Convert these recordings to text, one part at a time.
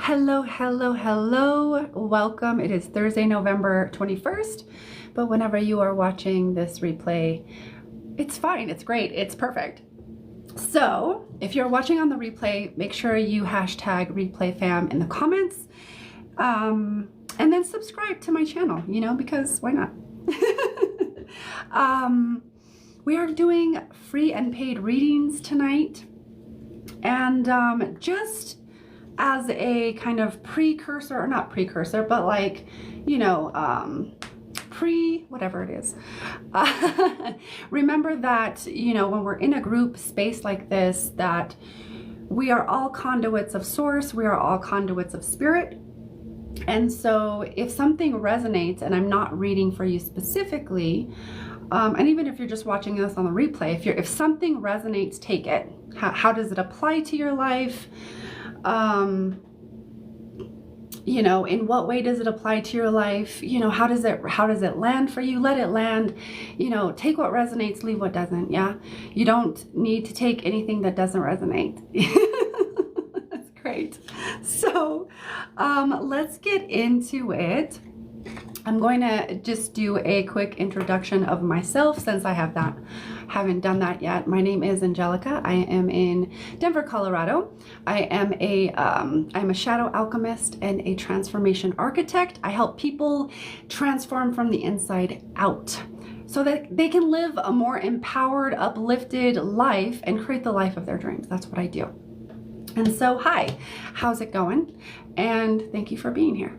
Hello, hello, hello. Welcome. It is Thursday, November 21st, but whenever you are watching this replay, it's fine. It's great. It's perfect. So if you're watching on the replay, make sure you hashtag ReplayFam in the comments, and then subscribe to my channel, because why not? We are doing free and paid readings tonight, and just as a kind of precursor, or not precursor, but like, whatever it is. Remember that, when we're in a group space like this, that we are all conduits of source, we are all conduits of spirit. And so if something resonates, and I'm not reading for you specifically, and even if you're just watching this on the replay, if something resonates, take it. How does it apply to your life? In what way does it apply to your life? How does it land for you? Let it land. Take what resonates, leave what doesn't. Yeah. You don't need to take anything that doesn't resonate. That's great. So, let's get into it. I'm going to just do a quick introduction of myself since I haven't done that yet. My name is Angelica. I am in Denver, Colorado. I'm a shadow alchemist and a transformation architect. I help people transform from the inside out so that they can live a more empowered, uplifted life and create the life of their dreams. That's what I do. And so, hi, how's it going? And thank you for being here.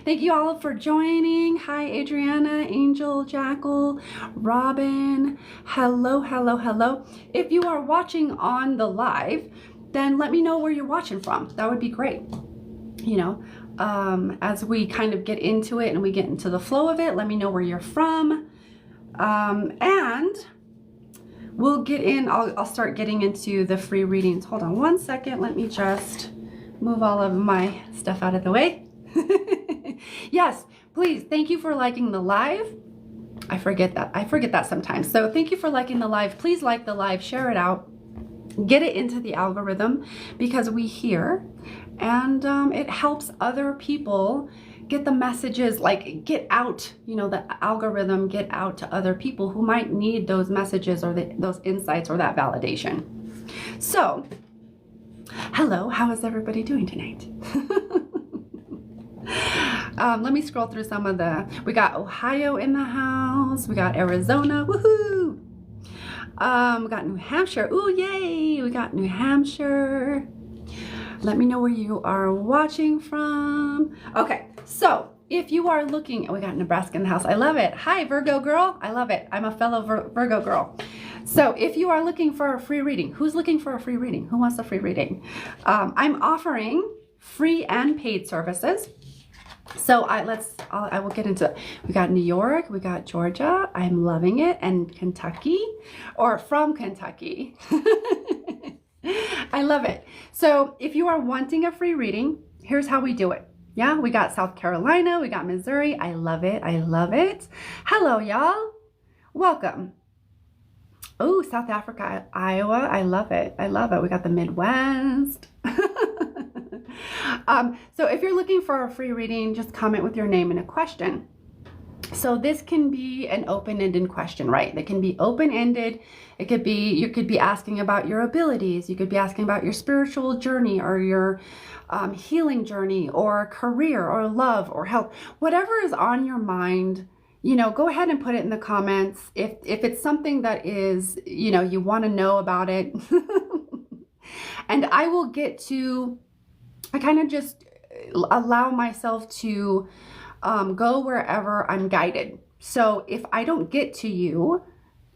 Thank you all for joining. Hi, Adriana, Angel, Jackal, Robin. Hello, hello, hello. If you are watching on the live, then let me know where you're watching from. That would be great. As we kind of get into it and we get into the flow of it, let me know where you're from. And we'll get in, I'll start getting into the free readings. Hold on one second. Let me just move all of my stuff out of the way. Yes, please. Thank you for liking the live. I forget that sometimes. So thank you for liking the live. Please like the live, share it out, get it into the algorithm, because we hear, and it helps other people get the messages, like get out, the algorithm, get out to other people who might need those messages or those insights or that validation. So, hello, how is everybody doing tonight? Let me scroll through some of we got Ohio in the house, we got Arizona, woohoo! We got New Hampshire, ooh, yay! We got New Hampshire. Let me know where you are watching from. Okay, so if you are looking, we got Nebraska in the house. I love it. Hi, Virgo girl. I love it. I'm a fellow Virgo girl. So if you are looking for a free reading, who's looking for a free reading? Who wants a free reading? I'm offering free and paid services. So I will get into it. We got New York, we got Georgia. I'm loving it. And Kentucky, or from Kentucky. I love it. So if you are wanting a free reading, here's how we do it. Yeah, we got South Carolina, we got Missouri. I love it. I love it. Hello, y'all. Welcome. Oh, South Africa, Iowa. I love it. I love it. We got the Midwest. So if you're looking for a free reading, just comment with your name and a question. So this can be an open-ended question, right? That can be open-ended. It could be, you could be asking about your abilities. You could be asking about your spiritual journey or your healing journey or career or love or health. Whatever is on your mind, go ahead and put it in the comments. If it's something that is, you want to know about it. And I will I kind of just allow myself to go wherever I'm guided. So if I don't get to you,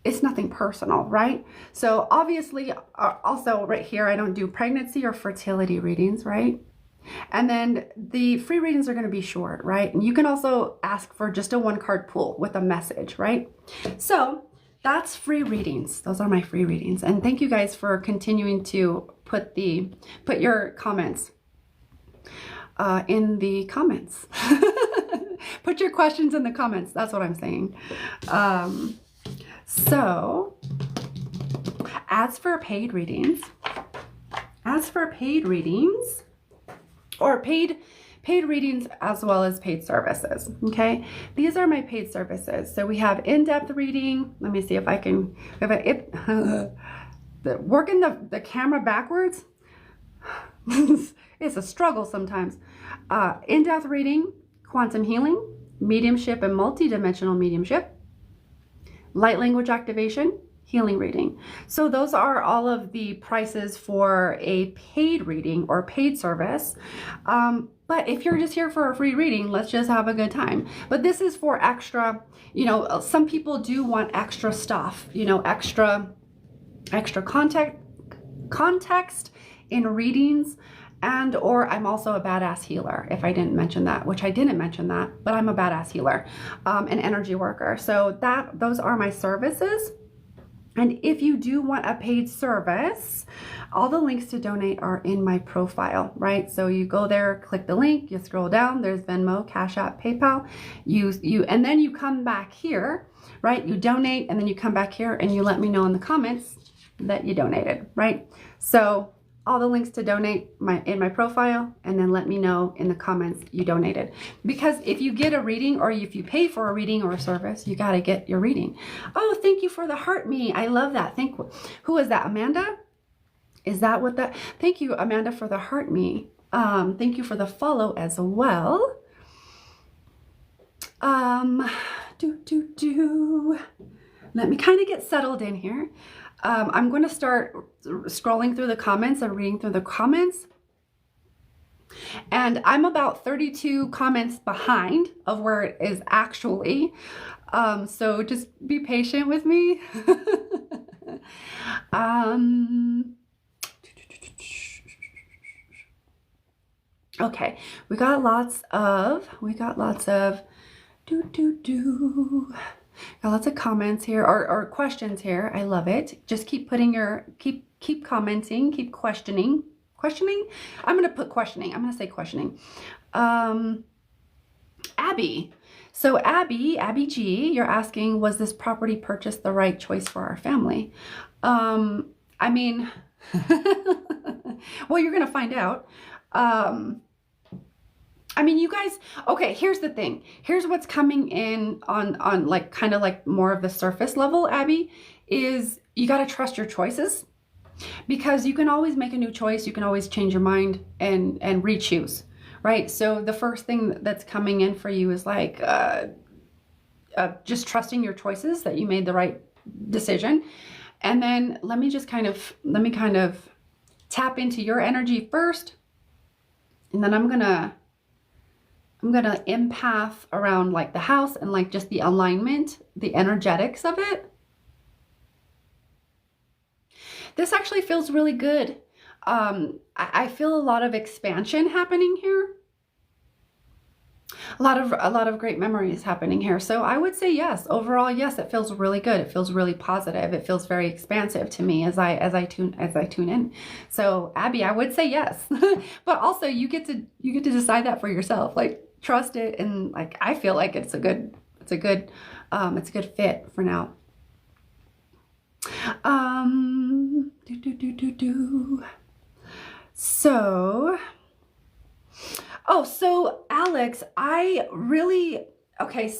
it's nothing personal, right? So obviously, also right here, I don't do pregnancy or fertility readings, right? And then the free readings are going to be short, right? And you can also ask for just a 1-card pull with a message, right? So that's free readings. Those are my free readings. And thank you guys for continuing to put your comments in the comments. Put your questions in the comments. That's what I'm saying. So as for paid readings, or paid readings as well as paid services. Okay, these are my paid services. So we have in-depth reading. Let me see if I can, working the camera backwards. It's a struggle sometimes. In-depth reading, quantum healing, mediumship and multidimensional mediumship, light language activation, healing reading. So those are all of the prices for a paid reading or paid service. But if you're just here for a free reading, let's just have a good time. But this is for extra, you know, some people do want extra stuff, you know, extra context in readings. And or I'm also a badass healer, if I didn't mention that, which I didn't mention that, but I'm a badass healer, an energy worker. So those are my services. And if you do want a paid service, all the links to donate are in my profile, right? So you go there, click the link, you scroll down, there's Venmo, Cash App, PayPal, and then you come back here, right? You donate, and then you come back here and you let me know in the comments that you donated, right? So all the links to donate in my profile, and then let me know in the comments you donated. Because if you get a reading, or if you pay for a reading or a service, you got to get your reading. Oh, thank you for the heart me. I love that. Who is that? Amanda? Is that what that? Thank you, Amanda, for the heart me. Thank you for the follow as well. Let me kind of get settled in here. I'm going to start scrolling through the comments and reading through the comments. And I'm about 32 comments behind of where it is actually. So just be patient with me. Okay, we got lots of got lots of comments here, or questions here. I love it. Just keep putting keep commenting, keep questioning. Questioning? I'm going to put questioning. I'm going to say questioning. Abby. So Abby G, you're asking, was this property purchase the right choice for our family? I mean, well, you're going to find out. I mean, you guys, okay, here's the thing. Here's what's coming in on like kind of like more of the surface level, Abby, is you got to trust your choices, because you can always make a new choice. You can always change your mind and re-choose, right? So the first thing that's coming in for you is like just trusting your choices, that you made the right decision. And then let me kind of tap into your energy first. And then I'm gonna empath around like the house and like just the alignment, the energetics of it. This actually feels really good. I feel a lot of expansion happening here. A lot of great memories happening here. So I would say yes. Overall, yes, it feels really good. It feels really positive. It feels very expansive to me as I tune in. So Abby, I would say yes. But also you get to decide that for yourself. Like, trust it, and like I feel like it's a good fit for now. So Alex,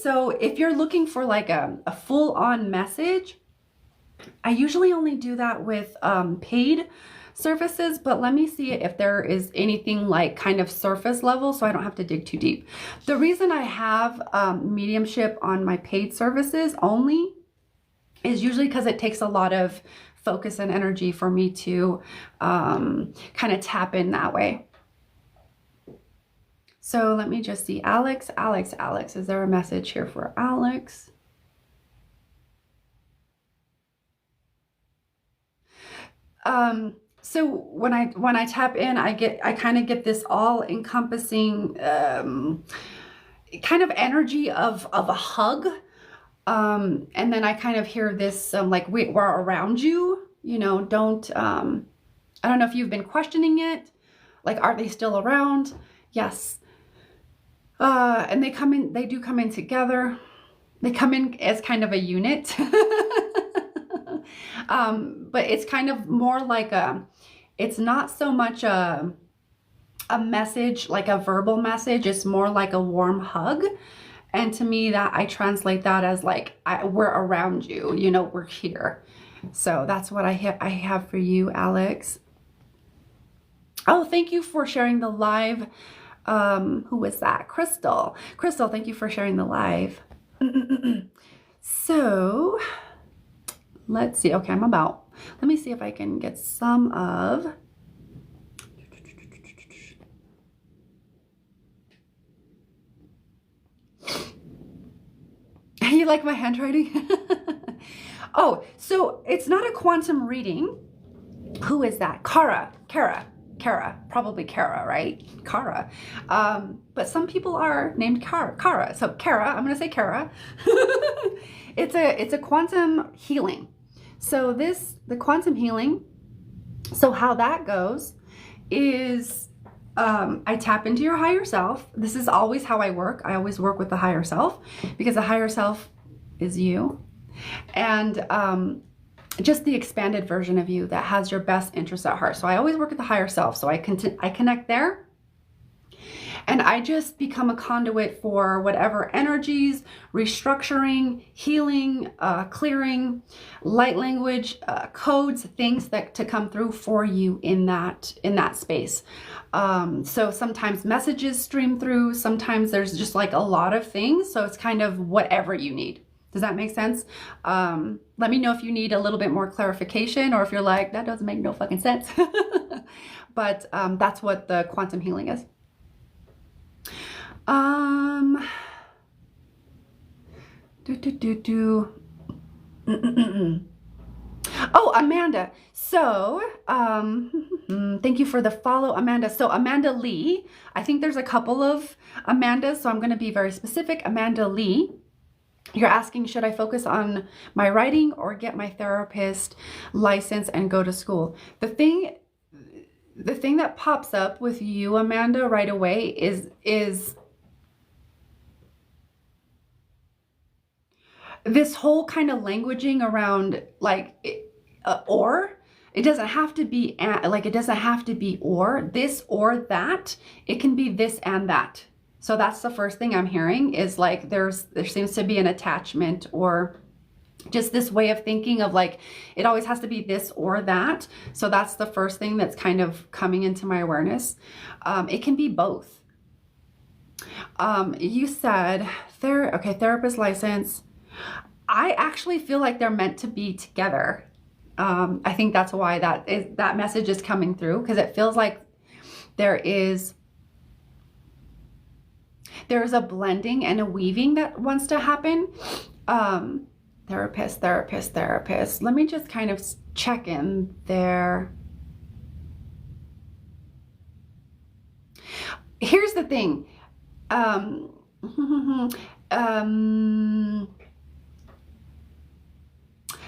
so if you're looking for like a full-on message, I usually only do that with paid services, but let me see if there is anything like kind of surface level, so I don't have to dig too deep. The reason I have mediumship on my paid services only is usually because it takes a lot of focus and energy for me to kind of tap in that way. So let me just see. Alex, is there a message here for Alex? So when I tap in, I kind of get this all encompassing kind of energy of a hug. And then I kind of hear this like we're around you, you know, I don't know if you've been questioning it. Like, are they still around? Yes. And they do come in together. They come in as kind of a unit. But it's kind of more like it's not so much a message, like a verbal message. It's more like a warm hug. And to me, that I translate that as like, we're around you, you know, we're here. So that's what I have for you, Alex. Oh, thank you for sharing the live. Who was that? Crystal. Crystal, thank you for sharing the live. So let's see. Okay, let me see if I can get some of. You like my handwriting? Oh, so it's not a quantum reading. Who is that? Kara, probably Kara, right? Kara. But some people are named Kara. So Kara, I'm going to say Kara. It's a quantum healing. So the quantum healing, so how that goes is I tap into your higher self. This is always how I work. I always work with the higher self because the higher self is you. And just the expanded version of you that has your best interests at heart. So I always work with the higher self. So I connect there. And I just become a conduit for whatever energies, restructuring, healing, clearing, light language, codes, things that to come through for you in that space. So sometimes messages stream through. Sometimes there's just like a lot of things. So it's kind of whatever you need. Does that make sense? Let me know if you need a little bit more clarification or if you're like, that doesn't make no fucking sense. But that's what the quantum healing is. Oh, Amanda. So, thank you for the follow, Amanda. So Amanda Lee, I think there's a couple of Amandas, so I'm going to be very specific. Amanda Lee, you're asking, should I focus on my writing or get my therapist license and go to school? The thing that pops up with you, Amanda, right away is this whole kind of languaging around like or. It doesn't have to be like, it doesn't have to be or this or that. It can be this and that. So that's the first thing I'm hearing is like there seems to be an attachment or just this way of thinking of like it always has to be this or that. So that's the first thing that's kind of coming into my awareness. It can be both. You said therapist license. I actually feel like they're meant to be together. I think that's why that message is coming through, because it feels like there's a blending and a weaving that wants to happen. Therapist. Let me just kind of check in there. Here's the thing.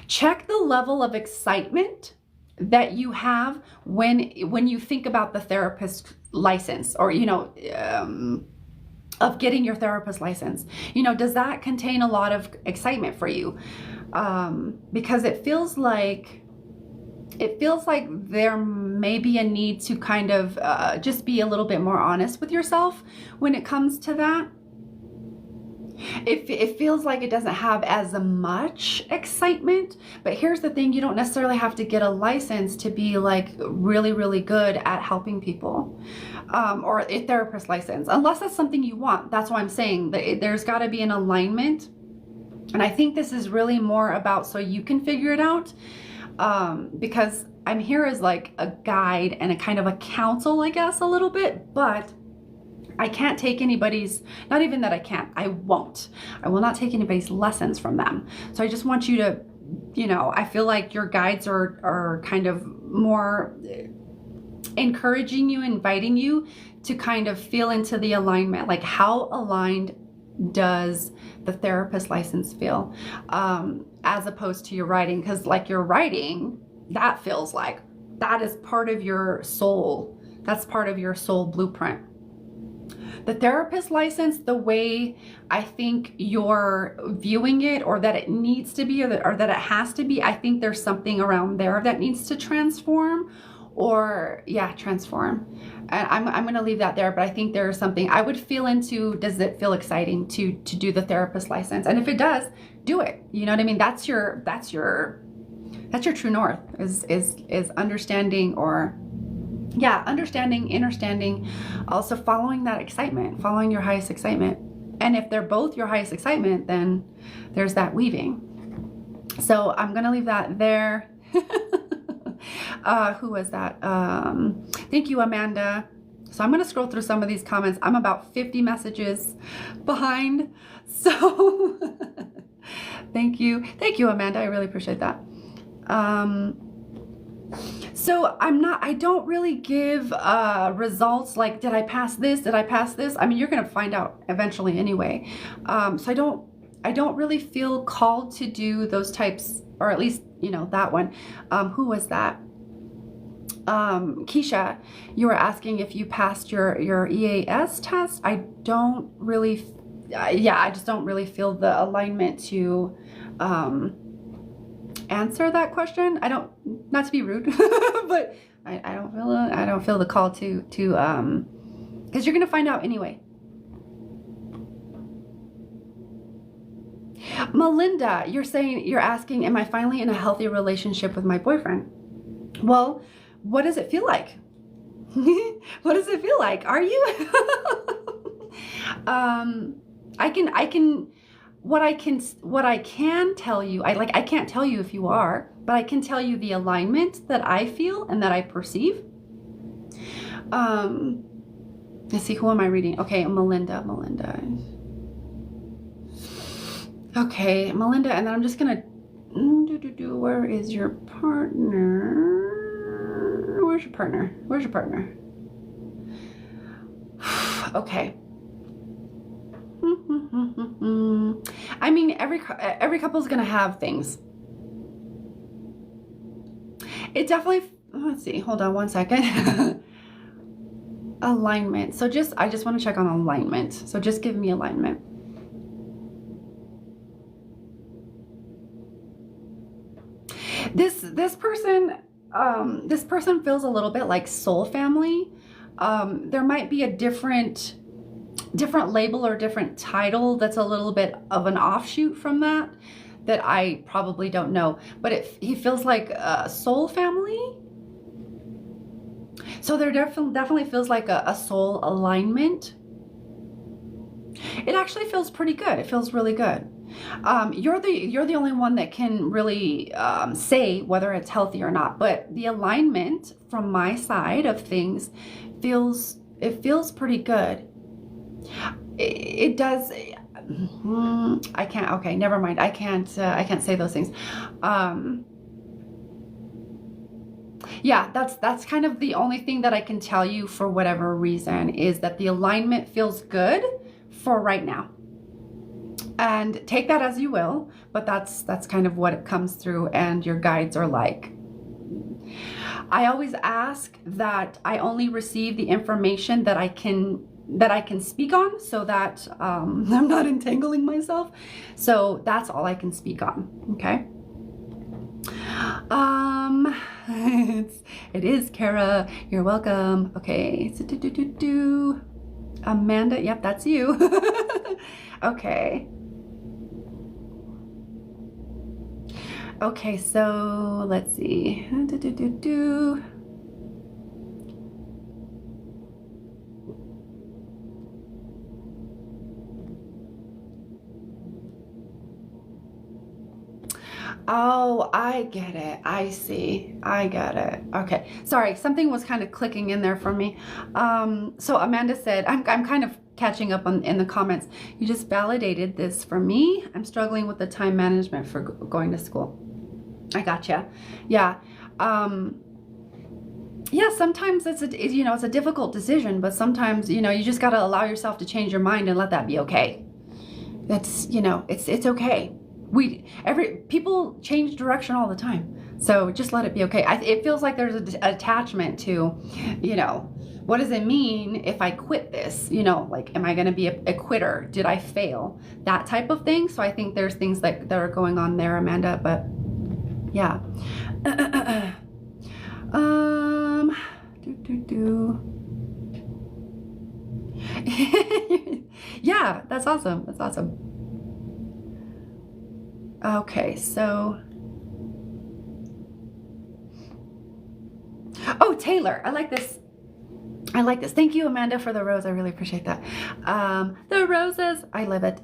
Check the level of excitement that you have when you think about the therapist license, or of getting your therapist license. Does that contain a lot of excitement for you? Because it feels like there may be a need to kind of just be a little bit more honest with yourself when it comes to that. It feels like it doesn't have as much excitement, but here's the thing, you don't necessarily have to get a license to be like really, really good at helping people, or a therapist license, unless that's something you want. That's why I'm saying that there's got to be an alignment. And I think this is really more about so you can figure it out, because I'm here as like a guide and a kind of a counsel, I guess, a little bit, but I can't take anybody's, not even that I can't, I won't. I will not take anybody's lessons from them. So I just want you to, I feel like your guides are kind of more encouraging you, inviting you to kind of feel into the alignment. Like, how aligned does the therapist license feel, as opposed to your writing? Because like your writing, that feels like that is part of your soul. That's part of your soul blueprint. The therapist license, the way I think you're viewing it, or that it needs to be, or that it has to be, I think there's something around there that needs to transform, or yeah, transform. And I'm going to leave that there, but I think there's something I would feel into. Does it feel exciting to do the therapist license? And if it does, do it. You know what I mean? That's your true north is understanding, or yeah, understanding, understanding, also following that excitement, following your highest excitement. And if they're both your highest excitement, then there's that weaving. So I'm going to leave that there. Who was that? Thank you, Amanda. So I'm going to scroll through some of these comments. I'm about 50 messages behind. So thank you. Thank you, Amanda. I really appreciate that. So I don't really give results like, did I pass this? Did I pass this? I mean, you're going to find out eventually anyway. So I don't really feel called to do those types, or at least, you know, that one. Who was that? Keisha, you were asking if you passed your EAS test. I don't really, I just don't really feel the alignment to answer that question. I don't, not to be rude, but I don't feel the call to because you're gonna find out anyway. Melinda, you're asking, am I finally in a healthy relationship with my boyfriend? Well, what does it feel like? What does it feel like? Are you? What I can tell you, I can't tell you if you are, but I can tell you the alignment that I feel and that I perceive. Let's see, who am I reading? Okay, Melinda. Okay, Melinda, and then I'm just gonna where is your partner? Where's your partner? Where's your partner? Okay. I mean, every couple is gonna have things. It definitely, let's see, hold on one second. Alignment. So I just want to check on alignment. So just give me alignment. This person feels a little bit like soul family. There might be a different label or different title that's a little bit of an offshoot from that I probably don't know, but he feels like a soul family. So there definitely feels like a soul alignment. It actually feels pretty good. It feels really good. You're the only one that can really say whether it's healthy or not, but the alignment from my side of things feels pretty good. It does. I can't. Okay, never mind. I can't say those things. Yeah, that's kind of the only thing that I can tell you for whatever reason, is that the alignment feels good for right now. And take that as you will, but that's kind of what it comes through, and your guides are like. I always ask that I only receive the information that I can speak on, so that I'm not entangling myself. So that's all I can speak on. Okay. It is Kara. You're welcome. Okay. So, Amanda. Yep, that's you. Okay. Okay, so let's see. Oh, I get it. I see. I get it. Okay. Sorry, something was kind of clicking in there for me. So Amanda said, I'm kind of catching up in the comments. You just validated this for me. I'm struggling with the time management for going to school. I gotcha. Yeah. Yeah, sometimes it's a difficult decision, but sometimes, you just got to allow yourself to change your mind and let that be okay. That's, it's okay. People change direction all the time. So just let it be okay. It feels like there's an attachment to, what does it mean if I quit this? Like, am I going to be a quitter? Did I fail? That type of thing. So I think there's things that are going on there, Amanda, but yeah. Yeah, that's awesome. That's awesome. Okay, so. Oh, Taylor, I like this. I like this. Thank you, Amanda, for the rose. I really appreciate that. The roses, I love it.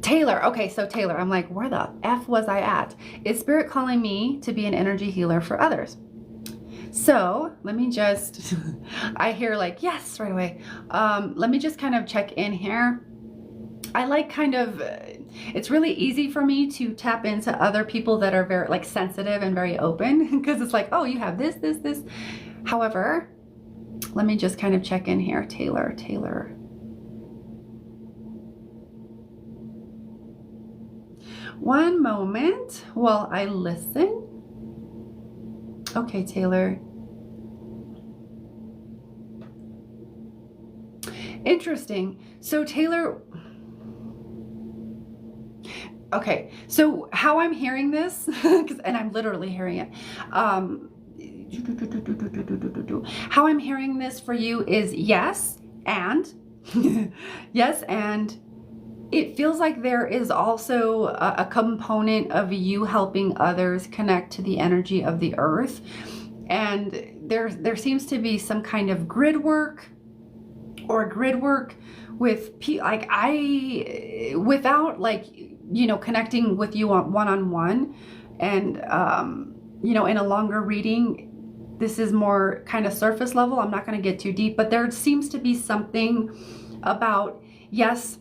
Taylor. Okay, so Taylor, I'm like, where the F was I at? Is Spirit calling me to be an energy healer for others? So let me just, I hear like, yes, right away. Let me just kind of check in here. I like kind of, it's really easy for me to tap into other people that are very like sensitive and very open because it's like, oh, you have this, this, this. However, let me just kind of check in here. Taylor. One moment while I listen. Okay, Taylor. Interesting. So Taylor, okay, so how I'm hearing this, and I'm literally hearing it, how I'm hearing this for you is yes, and, yes, and it feels like there is also a component of you helping others connect to the energy of the earth. And there seems to be some kind of grid work with like without like, you know, connecting with you on one-on-one and, you know, in a longer reading, this is more kind of surface level. I'm not going to get too deep, but there seems to be something about, yes,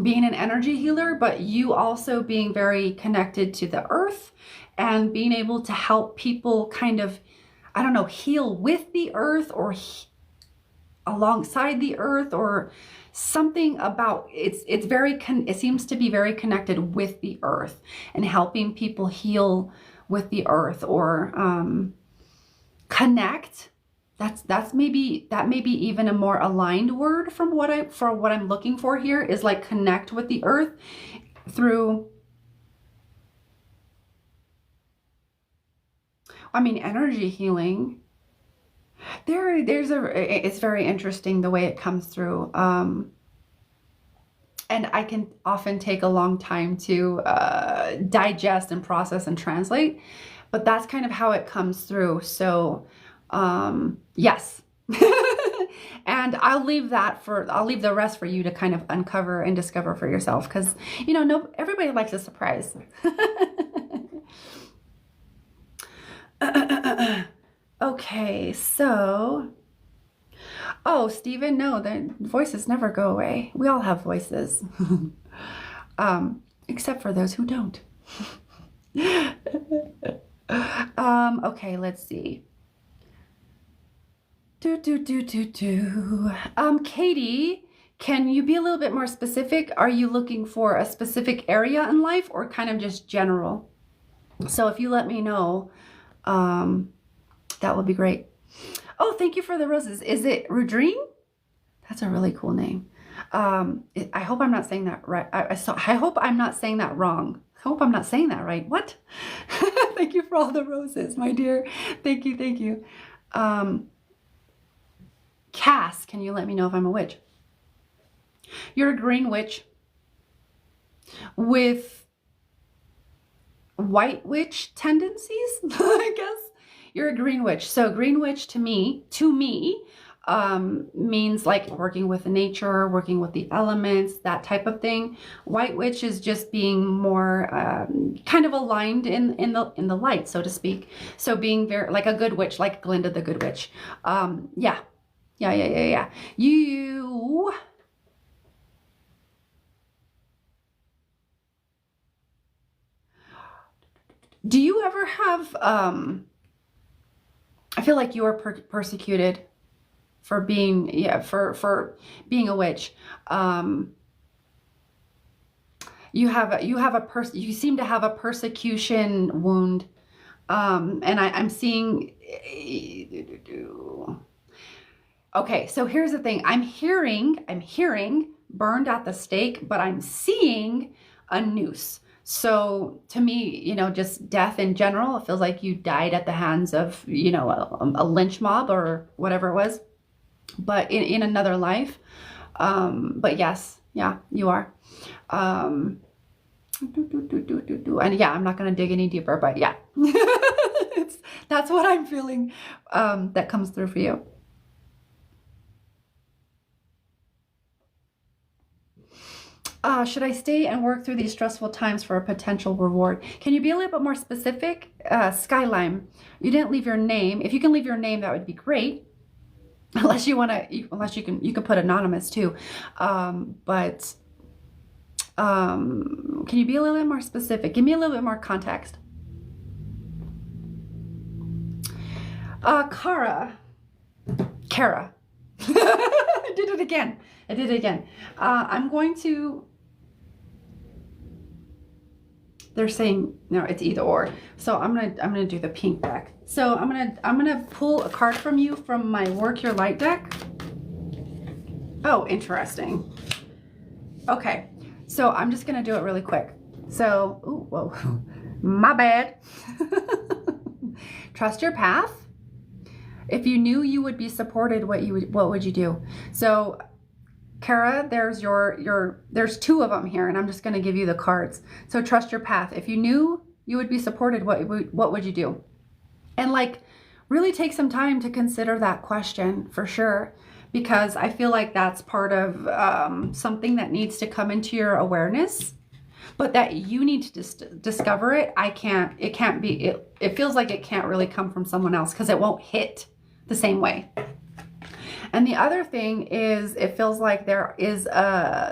being an energy healer, but you also being very connected to the earth and being able to help people kind of, I don't know, heal with the earth or alongside the earth or something about it's very it seems to be very connected with the earth and helping people heal with the earth or connect. That may be even a more aligned word from what I'm looking for here is like connect with the earth through, I mean, energy healing. It's very interesting the way it comes through. And I can often take a long time to digest and process and translate, but that's kind of how it comes through. So, yes. And I'll leave the rest for you to kind of uncover and discover for yourself. Cause you know, everybody likes a surprise. Okay, so, oh, Stephen, no, the voices never go away. We all have voices, except for those who don't. Okay, let's see. Katie, can you be a little bit more specific? Are you looking for a specific area in life or kind of just general? So if you let me know, that would be great. Oh, thank you for the roses. Is it Rudrine? That's a really cool name. I hope I'm not saying that right. I hope I'm not saying that wrong. I hope I'm not saying that right. What? Thank you for all the roses, my dear. Thank you, thank you. Cass, can you let me know if I'm a witch? You're a green witch with white witch tendencies, I guess. You're a green witch. So green witch to me, means like working with nature, working with the elements, that type of thing. White witch is just being more kind of aligned in the light, so to speak. So being very like a good witch, like Glinda the Good Witch. Yeah. You. Do you ever have, I feel like you are persecuted for being, for being a witch. You seem to have a persecution wound. And I'm seeing, okay, so here's the thing. I'm hearing burned at the stake, but I'm seeing a noose. So to me, just death in general, it feels like you died at the hands of, a lynch mob or whatever it was, but in another life. But yes, yeah, you are. And yeah, I'm not going to dig any deeper, but yeah, that's what I'm feeling, that comes through for you. Should I stay and work through these stressful times for a potential reward? Can you be a little bit more specific? Skylime, you didn't leave your name. If you can leave your name, that would be great. Unless you want to, unless you can put anonymous too. Can you be a little bit more specific? Give me a little bit more context. Kara. I did it again. I'm going to, they're saying, no, it's either or. So I'm gonna do the pink deck. So I'm gonna pull a card from you from my Work Your Light deck. Oh, interesting. Okay, so I'm just gonna do it really quick. So, ooh, whoa, my bad. Trust your path. If you knew you would be supported, what would you do? So, Kara, there's there's two of them here, and I'm just going to give you the cards. So trust your path. If you knew you would be supported, what would you do? And like, really take some time to consider that question for sure, because I feel like that's part of something that needs to come into your awareness, but that you need to discover it. It feels like it can't really come from someone else because it won't hit the same way. And the other thing is, it feels like there is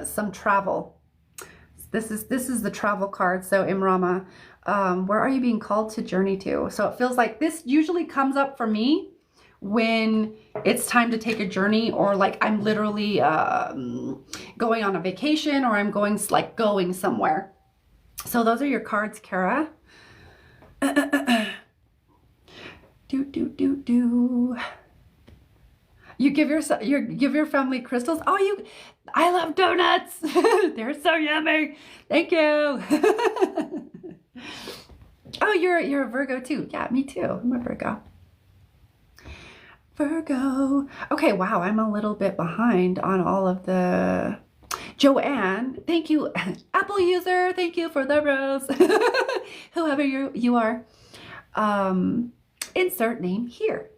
some travel. This is the travel card. So Imrama, where are you being called to journey to? So it feels like this usually comes up for me when it's time to take a journey, or like I'm literally going on a vacation, or I'm going somewhere. So those are your cards, Kara. You give your family crystals. Oh, I love donuts. They're so yummy. Thank you. Oh, you're a Virgo too. Yeah, me too. I'm a Virgo. Okay, wow, I'm a little bit behind on all of the. Joanne, thank you. Apple user, thank you for the rose. Whoever you are. Insert name here.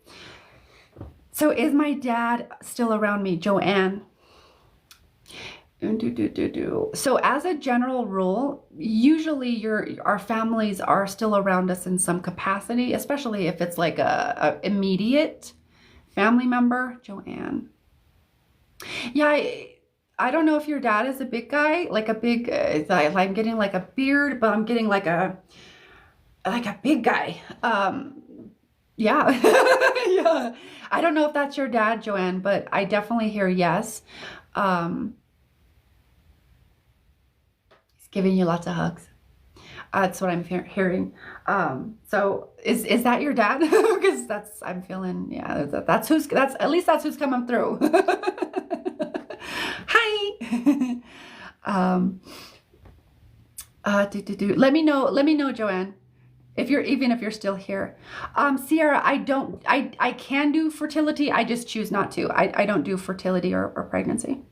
So is my dad still around me? Joanne. So as a general rule, usually our families are still around us in some capacity, especially if it's like a immediate family member. Joanne. Yeah, I don't know if your dad is a big guy, like a big, I'm getting like a beard, but I'm getting like a big guy. Yeah. Yeah. I don't know if that's your dad, Joanne, but I definitely hear yes. He's giving you lots of hugs. That's what I'm hearing. So is that your dad? Because I'm feeling, yeah, that's at least that's who's coming through. Hi. Let me know, Joanne. Even if you're still here. Sierra, I can do fertility. I just choose not to. I don't do fertility or pregnancy.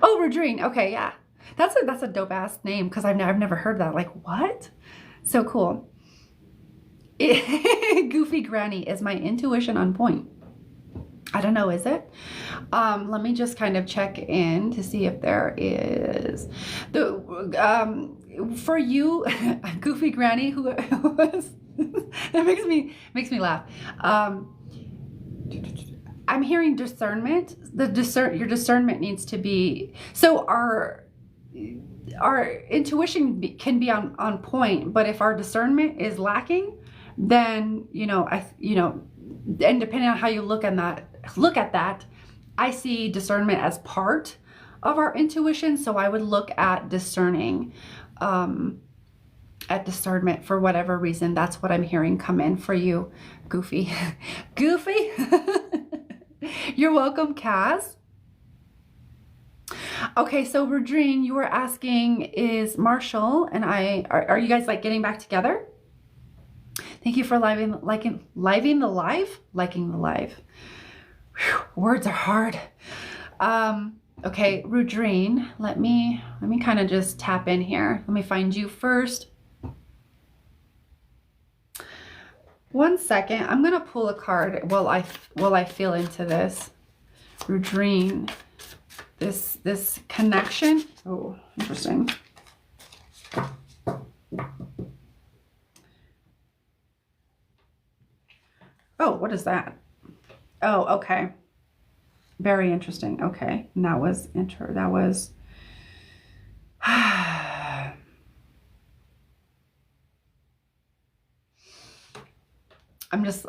Oh, Rodrine. Okay, yeah. That's a dope ass name, because I've never heard that. Like, what? So cool. Goofy Granny, is my intuition on point? I don't know, is it? Let me just kind of check in to see if there is for you, Goofy Granny, who was that makes me laugh. I'm hearing discernment. Your discernment needs to be, so our intuition can be on point, but if our discernment is lacking, then and depending on how you look at that, I see discernment as part of our intuition. So I would look at discerning, at discernment for whatever reason. That's what I'm hearing come in for you, Goofy. Goofy. You're welcome, Kaz. Okay, so Rodrine, you were asking, is Marshall and I, are you guys like getting back together? Thank you for liking the live. Whew, words are hard. Okay, Rodrine, let me kind of just tap in here. Let me find you first. One second. I'm gonna pull a card while I feel into this. Rodrine, this connection. Oh, interesting. Oh, what is that? Oh, okay. Very interesting. Okay. And that was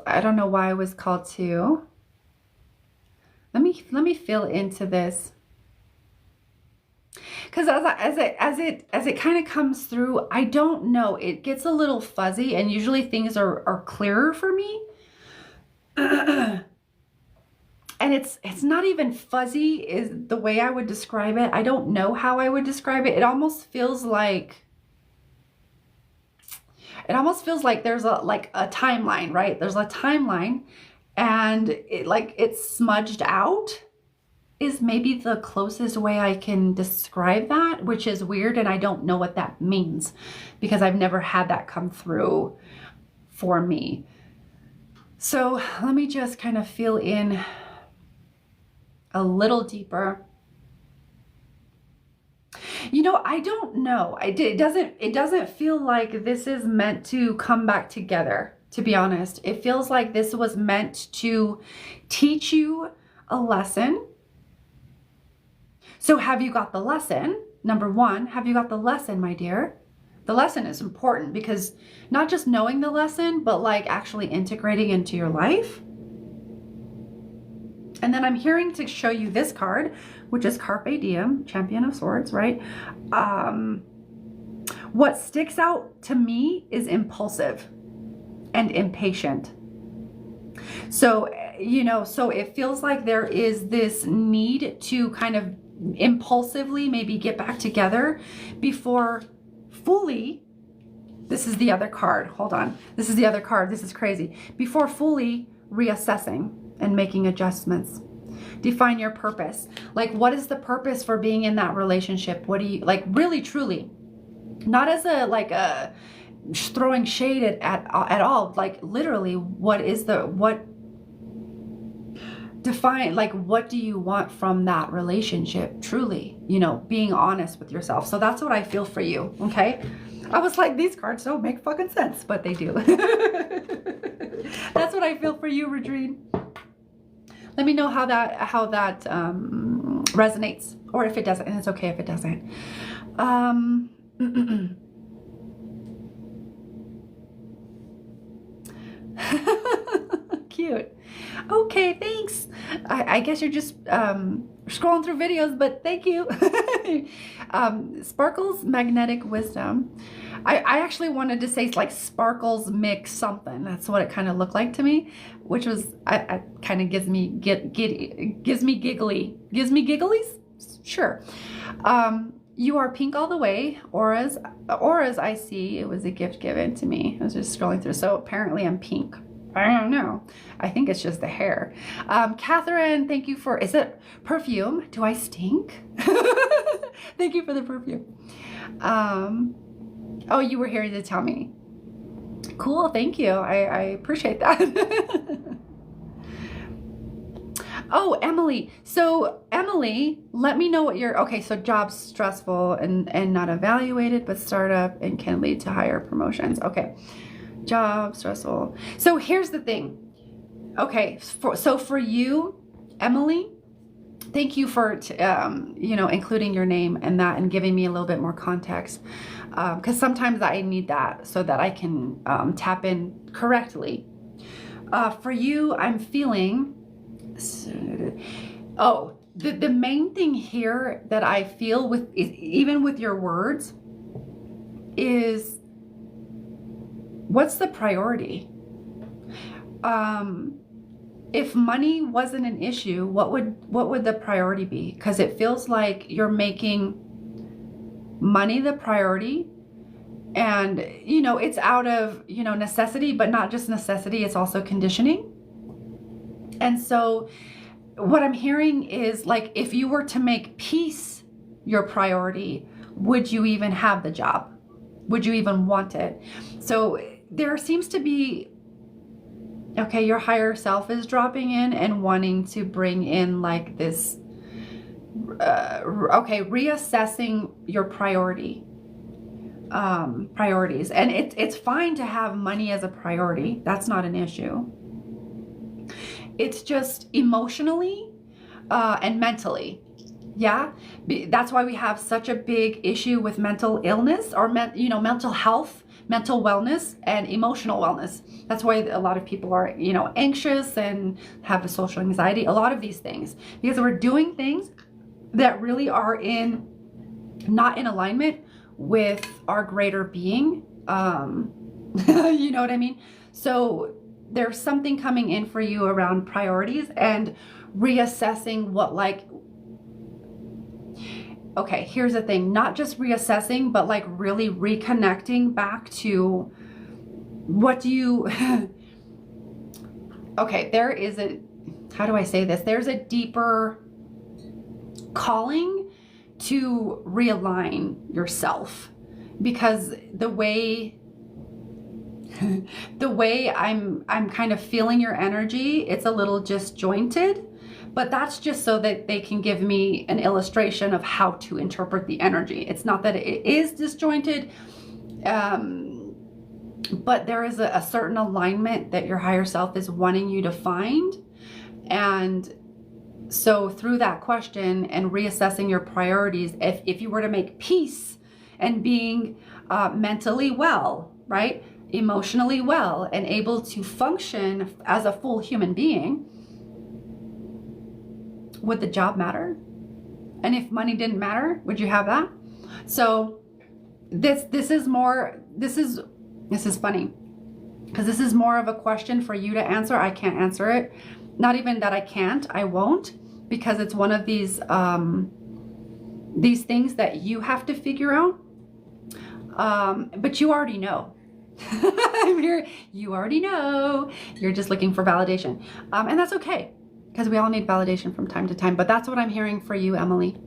I don't know why I was called to. Let me feel into this. Because as it kind of comes through, I don't know. It gets a little fuzzy, and usually things are clearer for me. And it's not even fuzzy is the way I would describe it. I don't know how I would describe it. It almost feels like there's a timeline, right? There's a timeline, and it's smudged out is maybe the closest way I can describe that, which is weird, and I don't know what that means because I've never had that come through for me. So let me just kind of feel in a little deeper. You know, I don't know. It doesn't feel like this is meant to come back together, to be honest. It feels like this was meant to teach you a lesson. So have you got the lesson? Number one, have you got the lesson, my dear? The lesson is important because not just knowing the lesson, but like actually integrating into your life. And then I'm hearing to show you this card, which is Carpe Diem, Champion of Swords, right? What sticks out to me is impulsive and impatient. So, you know, so it feels like there is this need to kind of impulsively maybe get back together before fully, this is the other card, hold on. This is the other card, this is crazy. Before fully reassessing and making adjustments. Define your purpose. Like, what is the purpose for being in that relationship? What do you, like, really, truly, not as a throwing shade at all, like literally, define, like, what do you want from that relationship? Truly, you know, being honest with yourself. So that's what I feel for you. Okay. I was like, these cards don't make fucking sense, but they do. That's what I feel for you, Rodrine. Let me know how that resonates, or if it doesn't, and it's okay if it doesn't. Cute. Okay, thanks. I guess you're just scrolling through videos, but thank you. Sparkles Magnetic Wisdom. I actually wanted to say like Sparkles Mix something. That's what it kind of looked like to me, which was I kind of gives me gigglies. Sure. You are pink all the way. Auras I see. It was a gift given to me. I was just scrolling through. So apparently I'm pink. I don't know. I think it's just the hair. Catherine, thank you for, is it perfume? Do I stink? Thank you for the perfume. Oh, you were here to tell me. Cool, thank you. I appreciate that. Oh, Emily. So Emily, let me know what you're, okay, so job's stressful and not evaluated, but startup and can lead to higher promotions. Okay. Job stressful. So here's the thing. Okay, so for you, Emily, thank you for you know, including your name and that and giving me a little bit more context, because sometimes I need that so that I can tap in correctly. For you, I'm feeling, oh, the main thing here that I feel with, even with your words, is what's the priority? if money wasn't an issue, what would the priority be? Because it feels like you're making money the priority, and it's out of necessity, but not just necessity, it's also conditioning. And so what I'm hearing is, like, if you were to make peace your priority, would you even have the job? Would you even want it? So there seems to be, okay, your higher self is dropping in and wanting to bring in like this, reassessing your priorities. And it's fine to have money as a priority. That's not an issue. It's just emotionally and mentally. Yeah, that's why we have such a big issue with mental illness, or mental health, mental wellness, and emotional wellness. That's why a lot of people are anxious and have a social anxiety. A lot of these things, because we're doing things that really are not in alignment with our greater being. You know what I mean? So there's something coming in for you around priorities and reassessing what, like, okay, here's the thing, not just reassessing, but like really reconnecting back to what do you, okay, how do I say this? There's a deeper calling to realign yourself, because the way I'm kind of feeling your energy, it's a little disjointed, but that's just so that they can give me an illustration of how to interpret the energy. It's not that it is disjointed, but there is a certain alignment that your higher self is wanting you to find. And so through that question and reassessing your priorities, if you were to make peace and being mentally well, right, emotionally well, and able to function as a full human being, would the job matter? And if money didn't matter, would you have that? So this is funny, because this is more of a question for you to answer. I can't answer it. Not even that I can't, I won't, because it's one of these things that you have to figure out. But you already know. I'm here. You already know. You're just looking for validation. And that's okay, because we all need validation from time to time. But that's what I'm hearing for you, Emily.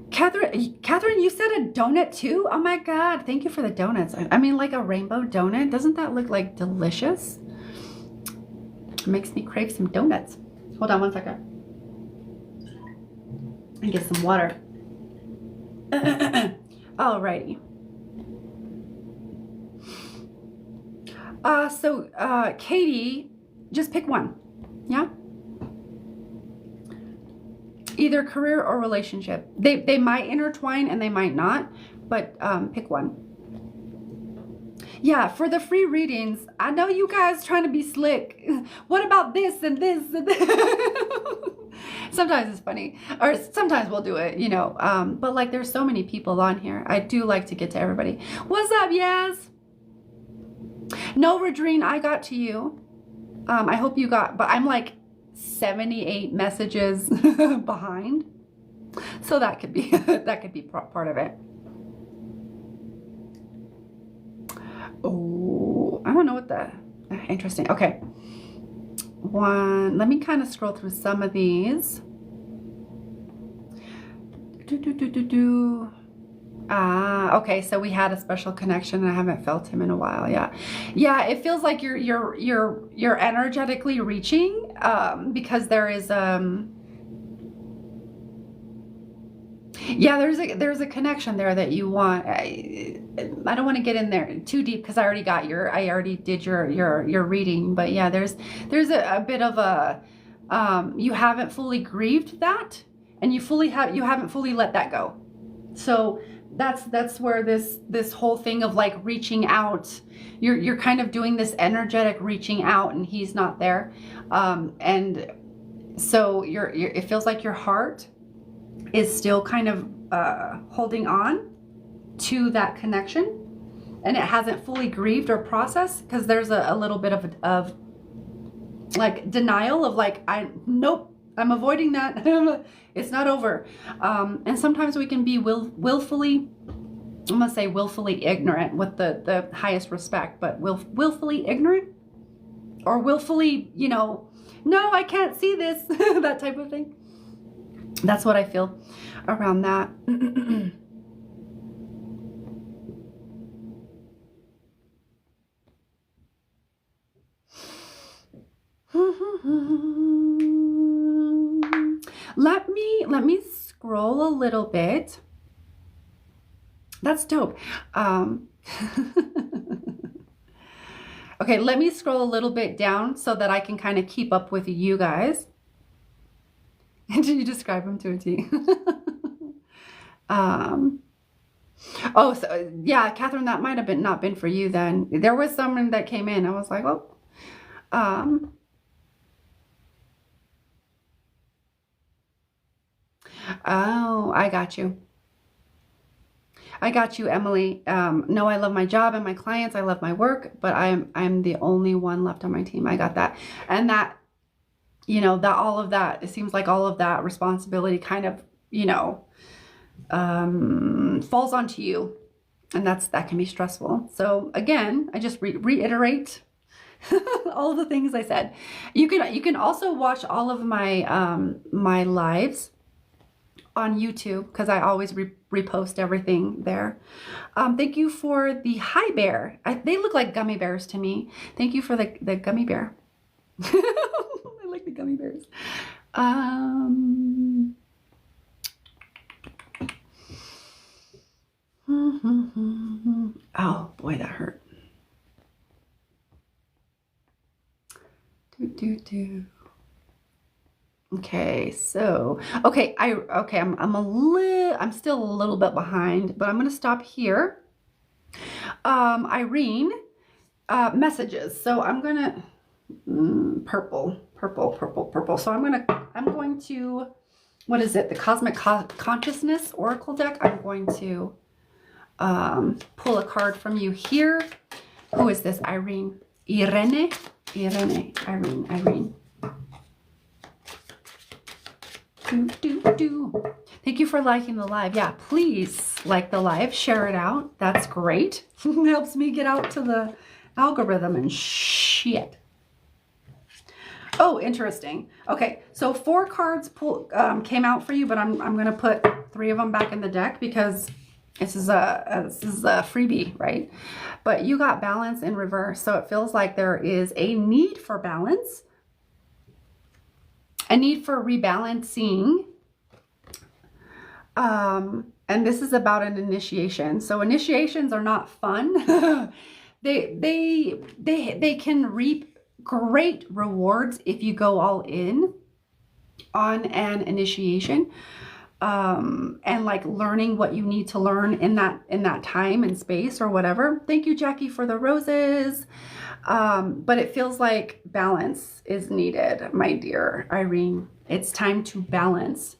Catherine, you said a donut too? Oh my God, thank you for the donuts. I mean, like a rainbow donut. Doesn't that look like delicious? It makes me crave some donuts. Hold on one second. And get some water. Alrighty. So Katie, just pick one. Yeah? Either career or relationship. They might intertwine and they might not, but pick one. Yeah, for the free readings, I know you guys trying to be slick. What about this and this and this? Sometimes it's funny, or sometimes we'll do it, but like there's so many people on here. I do like to get to everybody. What's up, Yaz? No, Rodrine, I got to you. I hope you got, but I'm like 78 messages behind, so that could be part of it. Oh, I don't know what the interesting. Okay, let me kind of scroll through some of these. Okay, so we had a special connection and I haven't felt him in a while. Yeah, it feels like you're energetically reaching, because there is there's a connection there that you want. I don't want to get in there too deep, because I already did your reading, but yeah, there's a bit of a you haven't fully grieved that, and you haven't fully let that go. So that's where this whole thing of like reaching out, you're kind of doing this energetic reaching out, and he's not there, and so it feels like your heart is still kind of holding on to that connection, and it hasn't fully grieved or processed, because there's a little bit of like denial of like, nope, I'm avoiding that. It's not over. And sometimes we can be willfully, I'm gonna say willfully ignorant with the highest respect, but willfully ignorant, or willfully, you know, no, I can't see this, that type of thing. That's what I feel around that. Let me scroll a little bit. That's dope. Okay, let me scroll a little bit down so that I can kind of keep up with you guys. Did you describe him to a T? Oh, so yeah, Catherine, that might have not been for you then. There was someone that came in. I was like, oh, oh, I got you. I got you, Emily. No, I love my job and my clients. I love my work, but I'm the only one left on my team. I got that. And that, you know, that all of that, it seems like all of that responsibility kind of, you know, falls onto you, and that can be stressful. So again, I just reiterate all the things I said. You can also watch all of my my lives on YouTube, because I always repost everything there. Thank you for the hi bear. They look like gummy bears to me. Thank you for the gummy bear. I like the gummy bears. Oh boy, that hurt. Okay, so I'm still a little bit behind, but I'm gonna stop here. Irene, messages. So I'm gonna purple. So I'm going to, what is it? The Cosmic Consciousness Oracle deck. I'm going to pull a card from you here. Who is this? Irene. Irene. Thank you for liking the live. Yeah, please like the live, share it out. That's great. It helps me get out to the algorithm and shit. Oh, interesting. Okay, so 4 cards came out for you, but I'm gonna put 3 of them back in the deck because this is a freebie, right? But you got balance in reverse, so it feels like there is a need for balance, a need for rebalancing, and this is about an initiation. So initiations are not fun. they can reap great rewards if you go all in on an initiation, and like learning what you need to learn in that time and space or whatever. Thank you, Jackie, for the roses. But it feels like balance is needed, my dear Irene. It's time to balance.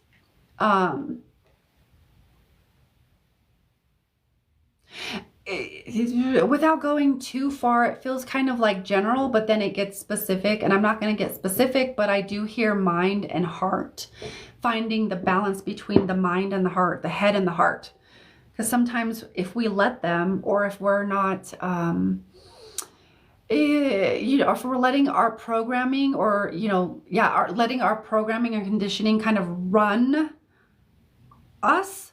Without going too far, it feels kind of like general, but then it gets specific, and I'm not going to get specific, but I do hear mind and heart, finding the balance between the mind and the heart, the head and the heart. Because sometimes if we let them, or if we're not, you know, if we're letting our programming, or, you know, yeah, letting our programming and conditioning kind of run us,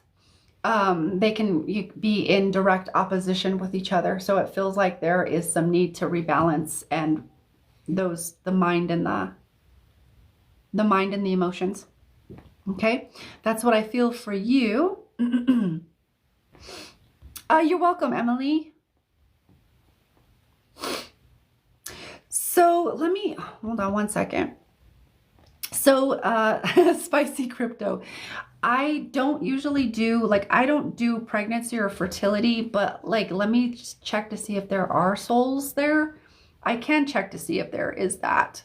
they can be in direct opposition with each other. So it feels like there is some need to rebalance, and the mind and the emotions. Okay, that's what I feel for you. You're welcome, Emily. So let me hold on one second. So spicy crypto. I don't usually do, like, I don't do pregnancy or fertility, but like, let me just check to see if there are souls there. I can check to see if there is that.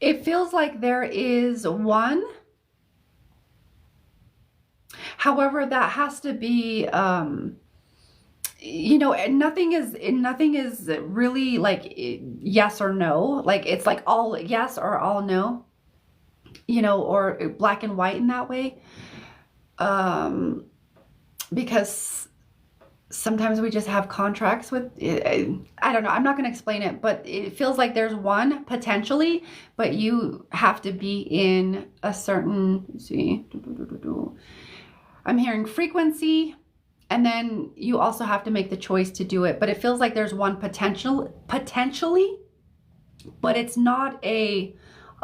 It feels like there is one. However, that has to be, you know, nothing is really like yes or no. Like it's like all yes or all no, you know, or black and white in that way. Because sometimes we just have contracts with, I don't know, I'm not going to explain it, but it feels like there's one potentially, but you have to be in a certain, let's see, I'm hearing frequency, and then you also have to make the choice to do it. But it feels like there's one potentially, but it's not a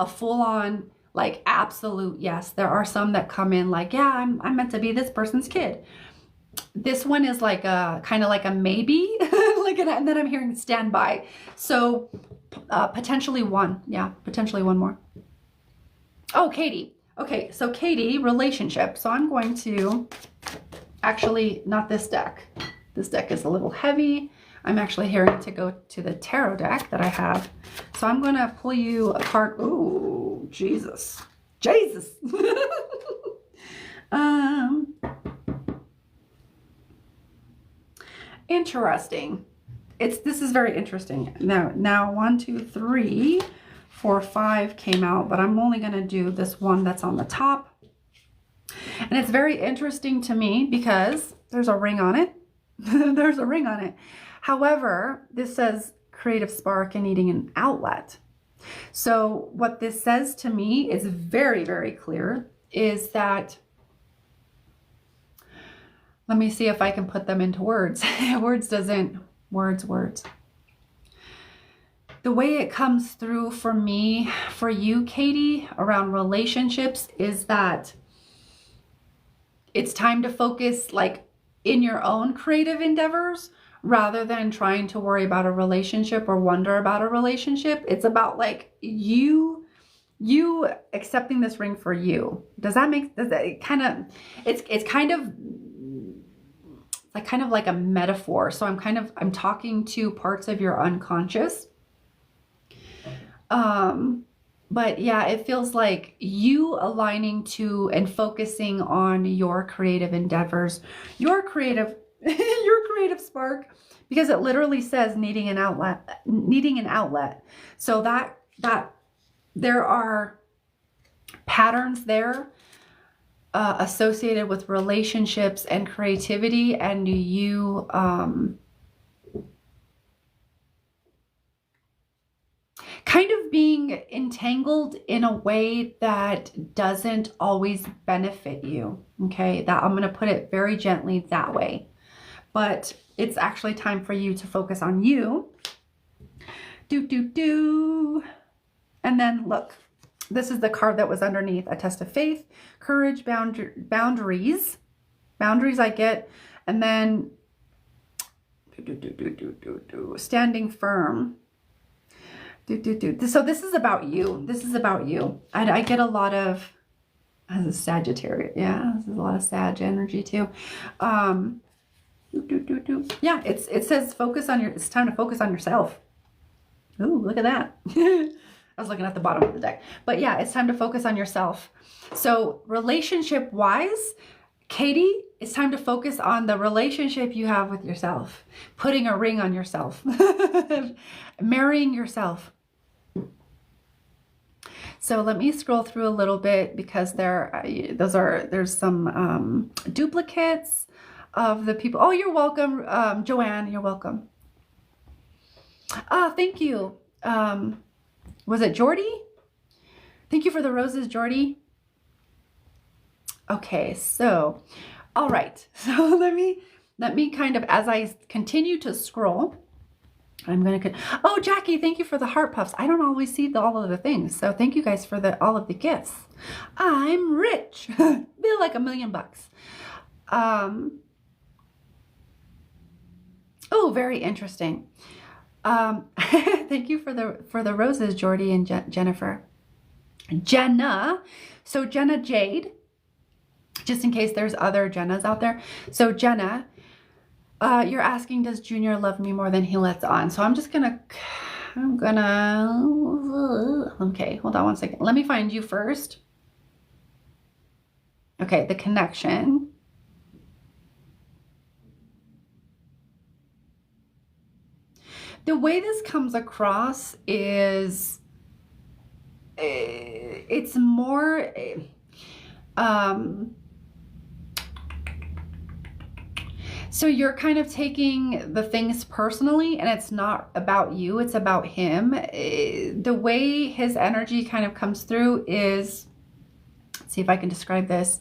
full-on like absolute yes. There are some that come in like, yeah, I'm meant to be this person's kid. This one is like a kind of like a maybe, like, and then I'm hearing standby. So potentially one, yeah, potentially one more. Oh, Katie. Okay, so Katie, relationship. So I'm going to actually, not this deck. This deck is a little heavy. I'm actually hearing to go to the tarot deck that I have. So I'm going to pull you a card. Oh, Jesus. Jesus. Interesting. This is very interesting. Now 1, 2, 3, 4, 5 came out, but I'm only going to do this one that's on the top. And it's very interesting to me because there's a ring on it. There's a ring on it. However, this says creative spark and needing an outlet. So what this says to me is very, very clear, is that, let me see if I can put them into words. Words. The way it comes through for me, for you, Katie, around relationships is that it's time to focus like in your own creative endeavors rather than trying to worry about a relationship or wonder about a relationship. It's about like you accepting this ring for you. Does that kind of, it's kind of like a metaphor. So I'm talking to parts of your unconscious. But yeah, it feels like you aligning to and focusing on your creative endeavors, your creative spark, because it literally says needing an outlet. So that there are patterns there associated with relationships and creativity, and you kind of being entangled in a way that doesn't always benefit you. Okay, that I'm going to put it very gently that way, but it's actually time for you to focus on you. And then look, this is the card that was underneath: a test of faith, courage, boundaries I get, and then standing firm. So this is about you. This is about you. I get a lot of, as a Sagittarius, yeah, this is a lot of Sag energy too. Yeah, it says focus on it's time to focus on yourself. Ooh, look at that. I was looking at the bottom of the deck. But yeah, it's time to focus on yourself. So relationship wise, Katie, it's time to focus on the relationship you have with yourself. Putting a ring on yourself. Marrying yourself. So let me scroll through a little bit because there's some duplicates of the people. Oh, you're welcome, Joanne. You're welcome. Thank you. Was it Jordy? Thank you for the roses, Jordy. Okay, so, all right. So let me kind of, as I continue to scroll, I'm going to, oh, Jackie, thank you for the heart puffs. I don't always see all of the things. So thank you guys for all of the gifts. I'm rich. Feel like $1 million. Oh, very interesting. Thank you for the roses, Jordy and Jennifer. Jenna. So Jenna Jade, just in case there's other Jennas out there. So Jenna, you're asking, does Junior love me more than he lets on? So I'm gonna Okay, hold on one second. Let me find you first. Okay, the connection. The way this comes across is it's more so you're kind of taking the things personally, and it's not about you, it's about him. The way his energy kind of comes through is, let's see if I can describe this.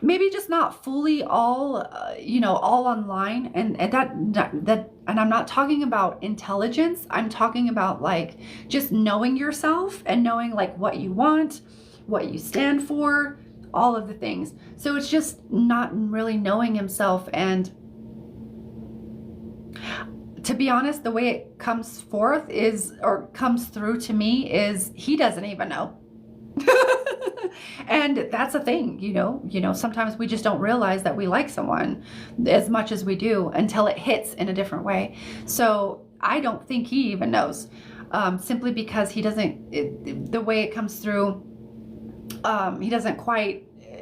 Maybe just not fully all, all online, and I'm not talking about intelligence. I'm talking about like just knowing yourself and knowing like what you want, what you stand for, all of the things. So it's just not really knowing himself. And to be honest, the way it comes forth is, or comes through to me, is he doesn't even know. And that's a thing, sometimes we just don't realize that we like someone as much as we do until it hits in a different way. So I don't think he even knows, simply because he doesn't, the way it comes through,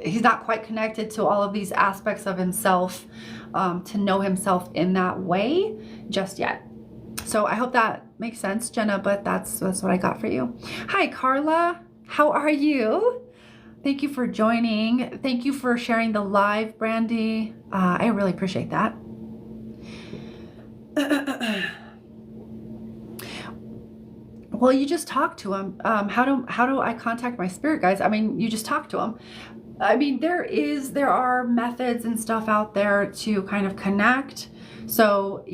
he's not quite connected to all of these aspects of himself, to know himself in that way just yet. So I hope that makes sense, Jenna, but that's what I got for you. Hi, Carla. How are you? Thank you for joining. Thank you for sharing the live, Brandy. I really appreciate that. Well, you just talk to him. How do I contact my spirit guides? I mean, you just talk to him. I mean, there are methods and stuff out there to kind of connect. So,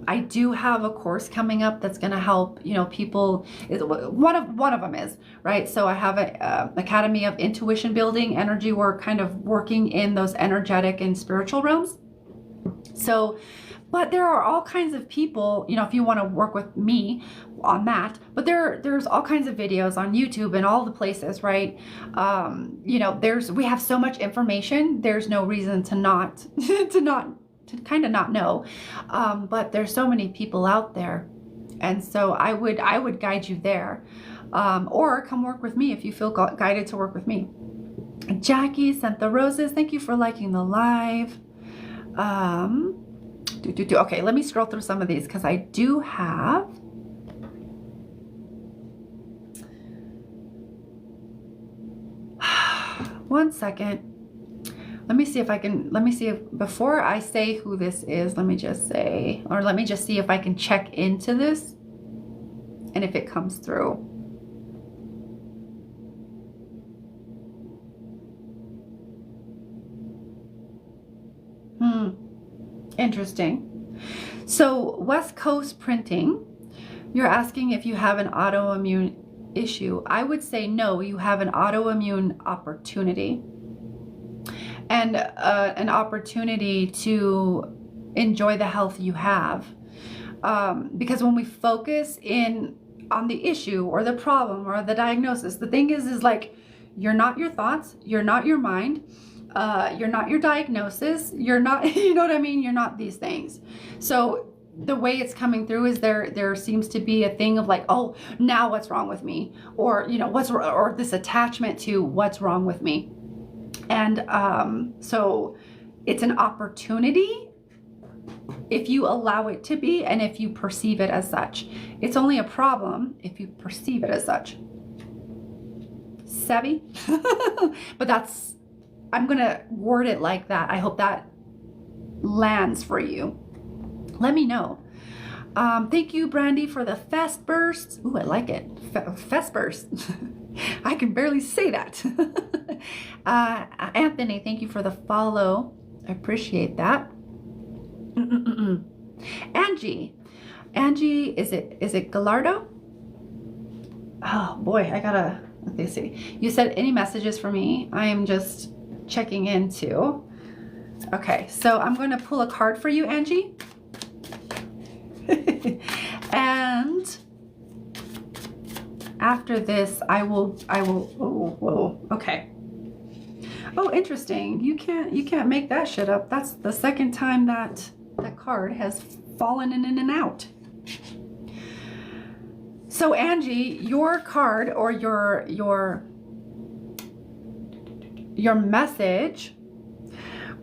I do have a course coming up that's going to help, people. One of them is, right? So I have a Academy of Intuition Building, energy work, kind of working in those energetic and spiritual realms. So, but there are all kinds of people, if you want to work with me on that, but there's all kinds of videos on YouTube and all the places, right? We have so much information. There's no reason to not kind of not know, but there's so many people out there, and so I would guide you there, or come work with me if you feel guided to work with me. Jackie sent the roses. Thank you for liking the live. Okay, let me scroll through some of these because I do have one second. Let me see if before I say who this is, let me just see if I can check into this and if it comes through. Interesting. So West Coast Printing, you're asking if you have an autoimmune issue. I would say no, you have an autoimmune opportunity. And an opportunity to enjoy the health you have. Because when we focus in on the issue or the problem or the diagnosis, the thing is like, you're not your thoughts, you're not your mind, you're not your diagnosis, you're not, you know what I mean? You're not these things. So the way it's coming through is there seems to be a thing of like, oh, now what's wrong with me? Or, or this attachment to what's wrong with me. And so it's an opportunity if you allow it to be and if you perceive it as such. It's only a problem if you perceive it as such. Savvy? But I'm going to word it like that. I hope that lands for you. Let me know. Thank you, Brandy, for the fast bursts. Ooh, I like it. Fast bursts. I can barely say that. Anthony, thank you for the follow. I appreciate that. Angie, is it Gallardo? Oh boy, let's see. You said any messages for me? I am just checking into. Okay, so I'm going to pull a card for you, Angie. And after this, I will, whoa, okay. Oh, interesting. You can't make that shit up. That's the second time that card has fallen in and out. So Angie, your card or your message,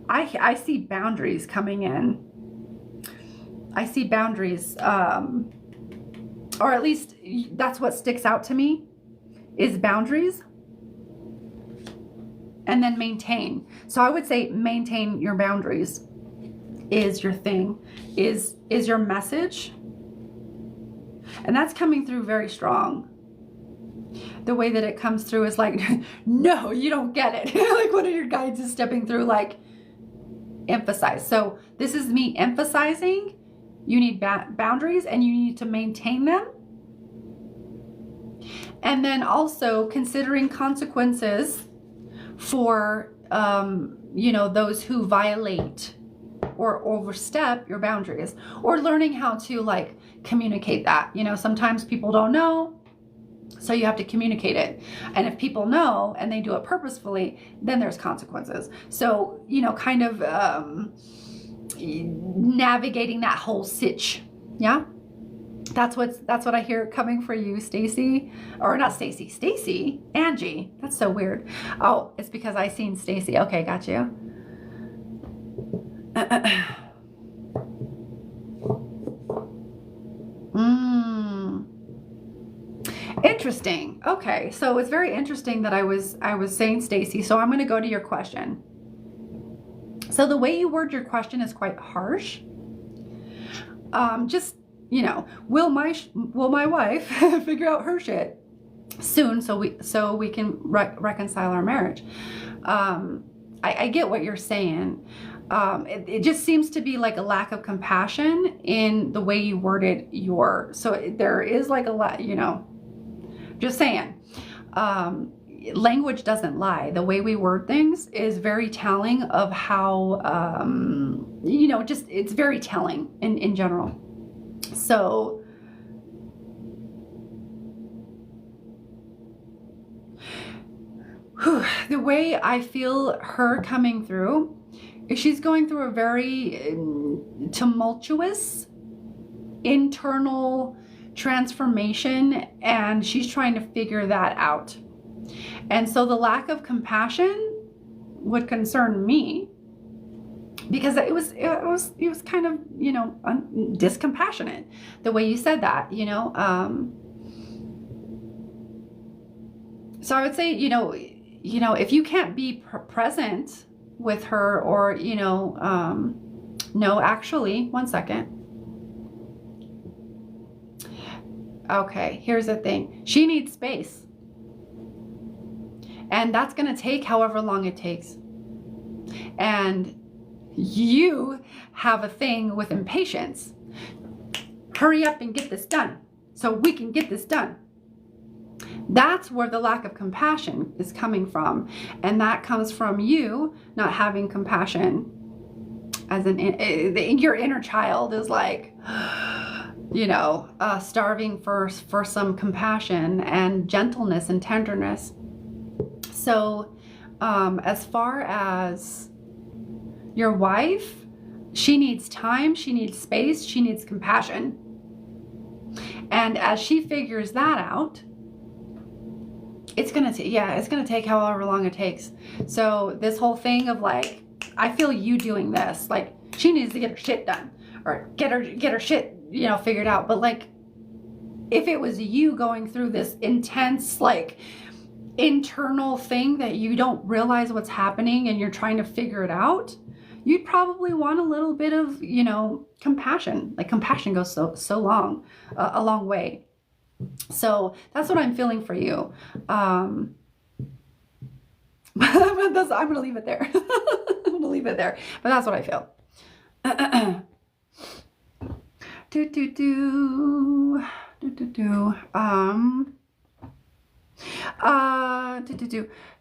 I see boundaries coming in. I see boundaries, or at least that's what sticks out to me, is boundaries. And then maintain. So I would say maintain your boundaries is your thing, is your message. And that's coming through very strong. The way that it comes through is like, no, you don't get it. Like one of your guides is stepping through, like, emphasize. So this is me emphasizing you need boundaries and you need to maintain them. And then also considering consequences for, you know, those who violate or overstep your boundaries, or learning how to, like, communicate that. You know, sometimes people don't know, so you have to communicate it. And if people know and they do it purposefully, then there's consequences. So, you know, kind of navigating that whole sitch. Yeah. That's what I hear coming for you, Stacy. Or not Stacy, Stacy, Angie. That's so weird. Oh, it's because I seen Stacy. Okay, got you. Interesting. Okay, so it's very interesting that I was saying Stacy. So I'm going to go to your question. So the way you word your question is quite harsh. Just, you know, will my wife figure out her shit soon so we can reconcile our marriage? I get what you're saying. It just seems to be like a lack of compassion in the way you worded so there is like a lot, you know, just saying. Language doesn't lie. The way we word things is very telling of how, you know, just, it's very telling in general. So, the way I feel her coming through is she's going through a very tumultuous internal transformation, and she's trying to figure that out. And so the lack of compassion would concern me, because it was kind of, you know, discompassionate the way you said that, you know. So I would say, you know, if you can't be present with her, or, you know, no, actually, one second. Okay, here's the thing. She needs space. And that's going to take however long it takes. And you have a thing with impatience. Hurry up and get this done so we can get this done. That's where the lack of compassion is coming from. And that comes from you not having compassion. As your inner child is like, you know, starving for some compassion and gentleness and tenderness. So as far as your wife, she needs time, she needs space, she needs compassion. And as she figures that out, it's gonna take however long it takes. So this whole thing of like, I feel you doing this, like she needs to get her shit done, or get her shit, you know, figured out. But like, if it was you going through this intense, like, internal thing that you don't realize what's happening and you're trying to figure it out, you'd probably want a little bit of, you know, compassion. Like, compassion goes so long, a long way. So that's what I'm feeling for you. I'm gonna leave it there. I'm gonna leave it there, but that's what I feel.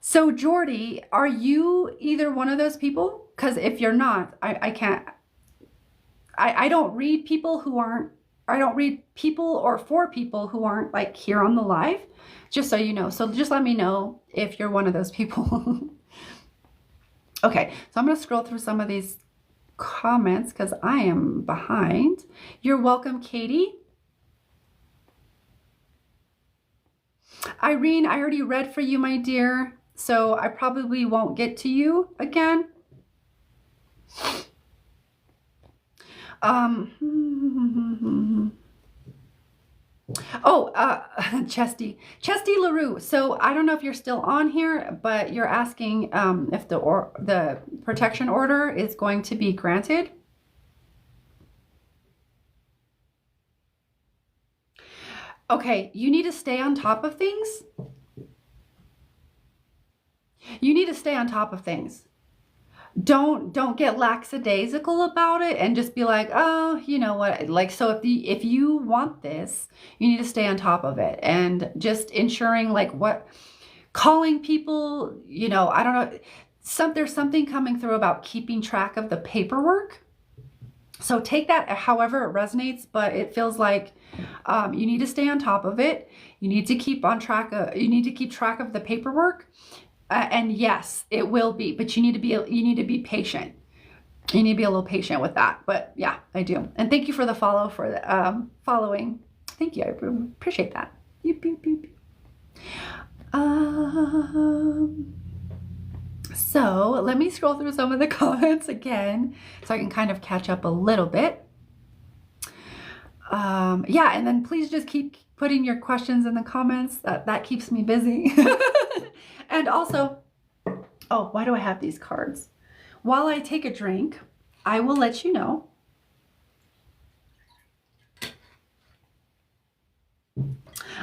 So Jordy, are you either one of those people? Because if you're not, I can't. I don't read people who aren't. I don't read people or for people who aren't like here on the live, just so you know. So just let me know if you're one of those people. Okay, so I'm going to scroll through some of these comments because I am behind. You're welcome, Katie. Irene, I already read for you, my dear, so I probably won't get to you again. Chesty LaRue. So I don't know if you're still on here, but you're asking if the protection order is going to be granted. Okay, you need to stay on top of things. You need to stay on top of things. Don't get lackadaisical about it and just be like, oh, you know what, like, so if you want this, you need to stay on top of it and just ensuring, like, calling people, you know, I don't know, there's something coming through about keeping track of the paperwork. So take that however it resonates, but it feels like you need to stay on top of it. You need to keep track of the paperwork. And yes, it will be, but you need to be patient. You need to be a little patient with that. But yeah, I do. And thank you for the following. Thank you. I appreciate that. So let me scroll through some of the comments again so I can kind of catch up a little bit. Yeah, and then please just keep putting your questions in the comments. That keeps me busy. And also, oh, why do I have these cards? While I take a drink, I will let you know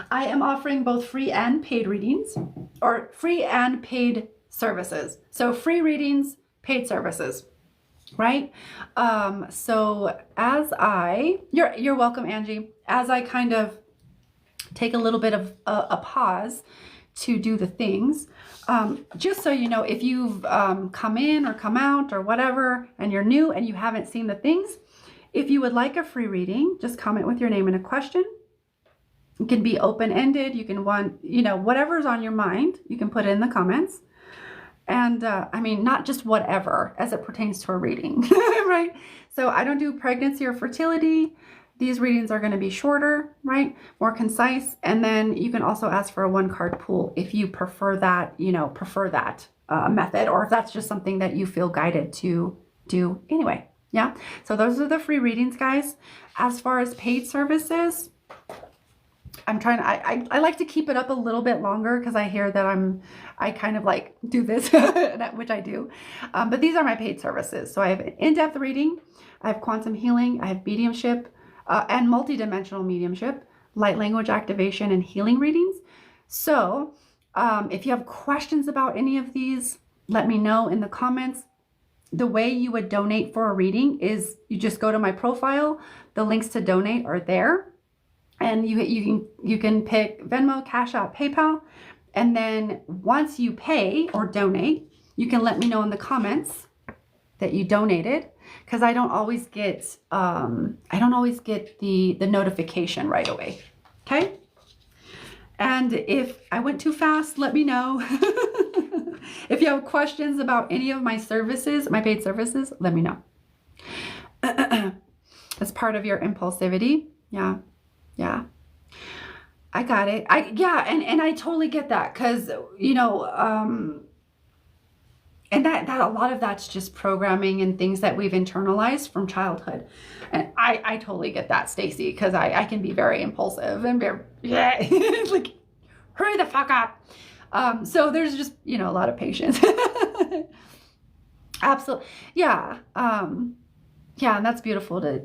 I am offering both free and paid readings, or free and paid services. So free readings, paid services, right? So as you're welcome, Angie. As I kind of take a little bit of a pause to do the things, just so you know, if you've come in or come out or whatever, and you're new and you haven't seen the things, if you would like a free reading, just comment with your name and a question. It can be open-ended. You can want, you know, whatever's on your mind, you can put it in the comments. And I mean, not just whatever as it pertains to a reading, right? So I don't do pregnancy or fertility. These readings are going to be shorter, right? More concise. And then you can also ask for a 1-card pool if you prefer that, method, or if that's just something that you feel guided to do anyway. Yeah. So those are the free readings, guys. As far as paid services, I'm trying to, I like to keep it up a little bit longer because I hear that I kind of like do this, which I do. But these are my paid services. So I have an in-depth reading, I have quantum healing, I have mediumship, and multidimensional mediumship, light language activation, and healing readings. So if you have questions about any of these, let me know in the comments. The way you would donate for a reading is you just go to my profile. The links to donate are there. And you can pick Venmo, Cash App, PayPal. And then once you pay or donate, you can let me know in the comments that you donated, because I don't always get the notification right away. Okay? And if I went too fast, let me know. If you have questions about any of my services, my paid services, let me know. As part of your impulsivity. Yeah. Yeah. I got it. And I totally get that, because, you know, and that a lot of that's just programming and things that we've internalized from childhood. And I totally get that, Stacy, because I can be very impulsive and very, like, hurry the fuck up. So there's just, you know, a lot of patience. Absolutely. Yeah. Yeah, and that's beautiful so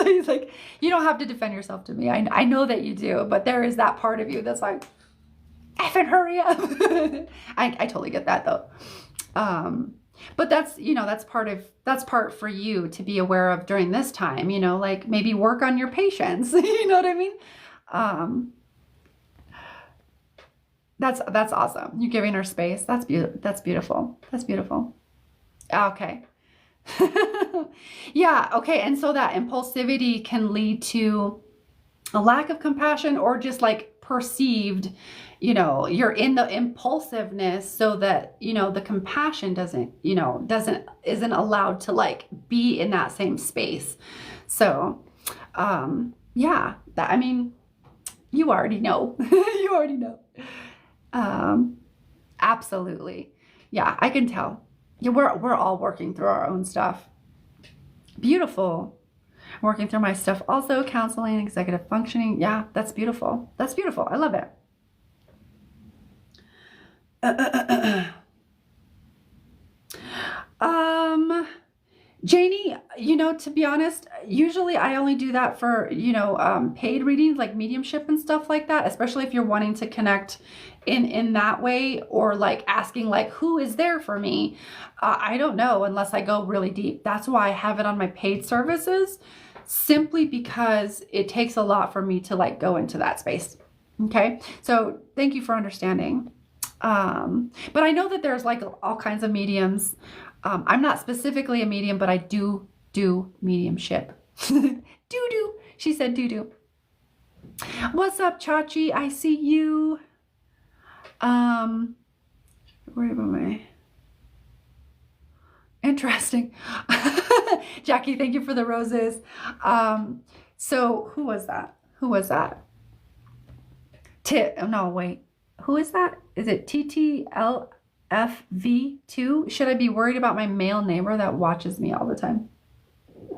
he's like, you don't have to defend yourself to me. I know that you do, but there is that part of you that's like, effing hurry up. I totally get that though. But that's, you know, that's part for you to be aware of during this time, you know, like maybe work on your patience. You know what I mean? That's awesome. You giving her space. That's beautiful. That's beautiful. Okay. Yeah. Okay. And so that impulsivity can lead to a lack of compassion, or just like perceived, you know, you're in the impulsiveness so that, you know, the compassion isn't allowed to like be in that same space. So, yeah, I mean, You already know. You already know. Absolutely. Yeah, I can tell. Yeah, we're all working through our own stuff. Beautiful. Working through my stuff. Also, counseling, executive functioning. Yeah, that's beautiful. That's beautiful. I love it. Janie, to be honest, usually I only do that for, paid readings like mediumship and stuff like that, especially if you're wanting to connect in that way, or like asking like, who is there for me? I don't know unless I go really deep. That's why I have it on my paid services, simply because it takes a lot for me to like go into that space. Okay. So thank you for understanding. But I know that there's like all kinds of mediums. I'm not specifically a medium, but I do mediumship. Do. She said do. What's up, Chachi? I see you. Where am I? Interesting. Jackie, thank you for the roses. So who was that? No, wait. Who is that? Is it TTLFV2? Should I be worried about my male neighbor that watches me all the time? I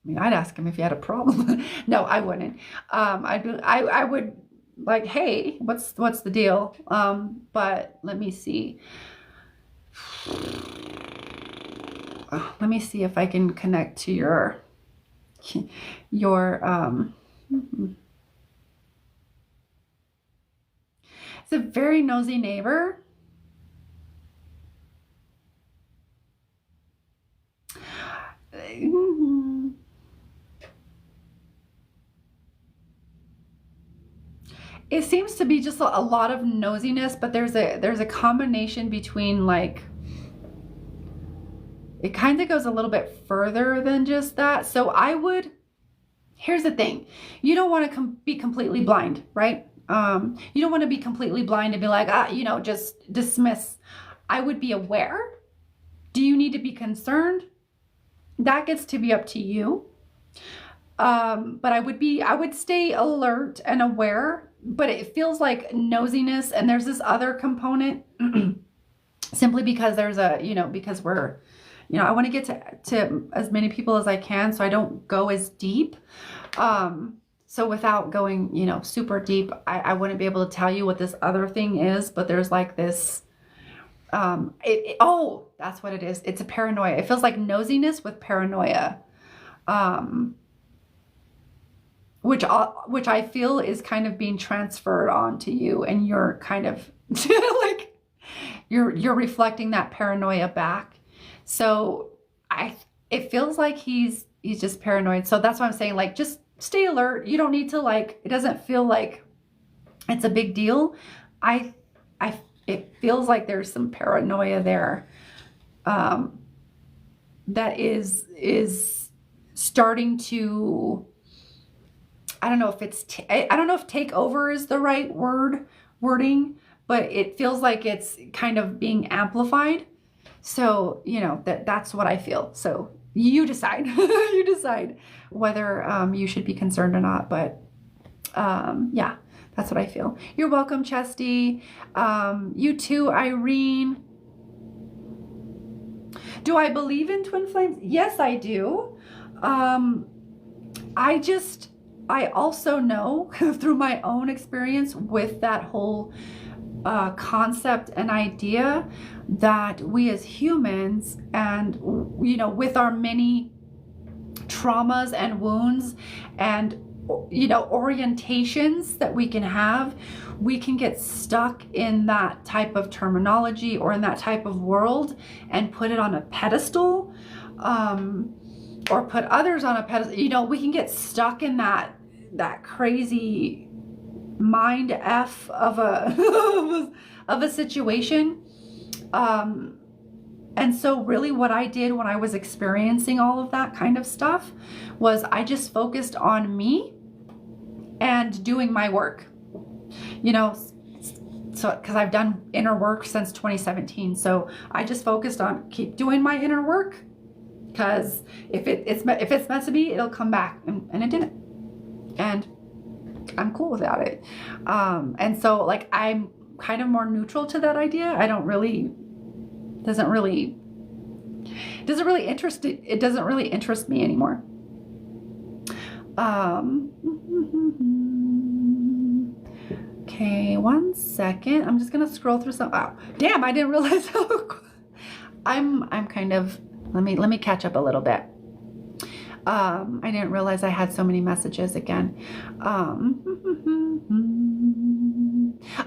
mean, I'd ask him if he had a problem. No, I wouldn't. I would like, hey, what's the deal? But let me see. Let me see if I can connect to your It's a very nosy neighbor. It seems to be just a lot of nosiness, but there's a combination between like, it kind of goes a little bit further than just that. So here's the thing. You don't want to be completely blind, right? You don't want to be completely blind and be like, just dismiss. I would be aware. Do you need to be concerned? That gets to be up to you. But I would stay alert and aware, but it feels like nosiness. And there's this other component simply because there's because we're, I want to get to as many people as I can, so I don't go as deep. So without going, super deep, I wouldn't be able to tell you what this other thing is, but there's like this, that's what it is. It's a paranoia. It feels like nosiness with paranoia, which I feel is kind of being transferred onto you, and you're kind of like, you're reflecting that paranoia back. So it feels like he's just paranoid. So that's why I'm saying, like, just stay alert. You don't need to, like, it doesn't feel like it's a big deal. It feels like there's some paranoia there, that is starting to, I don't know if take over is the right wording, but it feels like it's kind of being amplified. So, that's what I feel. So you decide, whether, you should be concerned or not. But, yeah, that's what I feel. You're welcome, Chesty. You too, Irene. Do I believe in twin flames? Yes, I do. I also know through my own experience with that whole concept and idea that we as humans, and with our many traumas and wounds and orientations that we can have, we can get stuck in that type of terminology or in that type of world and put it on a pedestal, or put others on a pedestal. We can get stuck in that crazy mind F of a situation. And so really what I did when I was experiencing all of that kind of stuff was I just focused on me and doing my work, so because I've done inner work since 2017. So I just focused on keep doing my inner work because if it's meant to be, it'll come back, and it didn't, and I'm cool without it. And so like I'm kind of more neutral to that idea. I don't really, doesn't really interest me anymore. Okay, one second. I'm just gonna scroll through some. Oh, damn! I didn't realize how. I'm kind of. Let me catch up a little bit. I didn't realize I had so many messages again.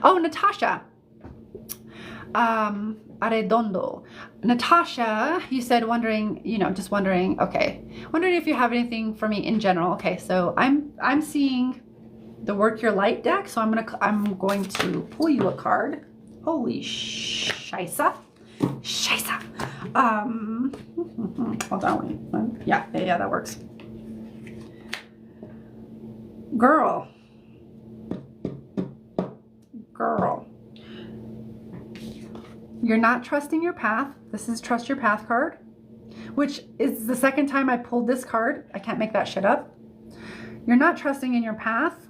Oh, Natasha. Arredondo. Natasha, you said wondering, just wondering. Okay, wondering if you have anything for me in general. Okay, so I'm seeing the Work Your Light deck, so I'm going to pull you a card. Holy shisa. Hold on, wait. Yeah, that works. Girl. You're not trusting your path. This is Trust Your Path card, which is the second time I pulled this card. I can't make that shit up. You're not trusting in your path,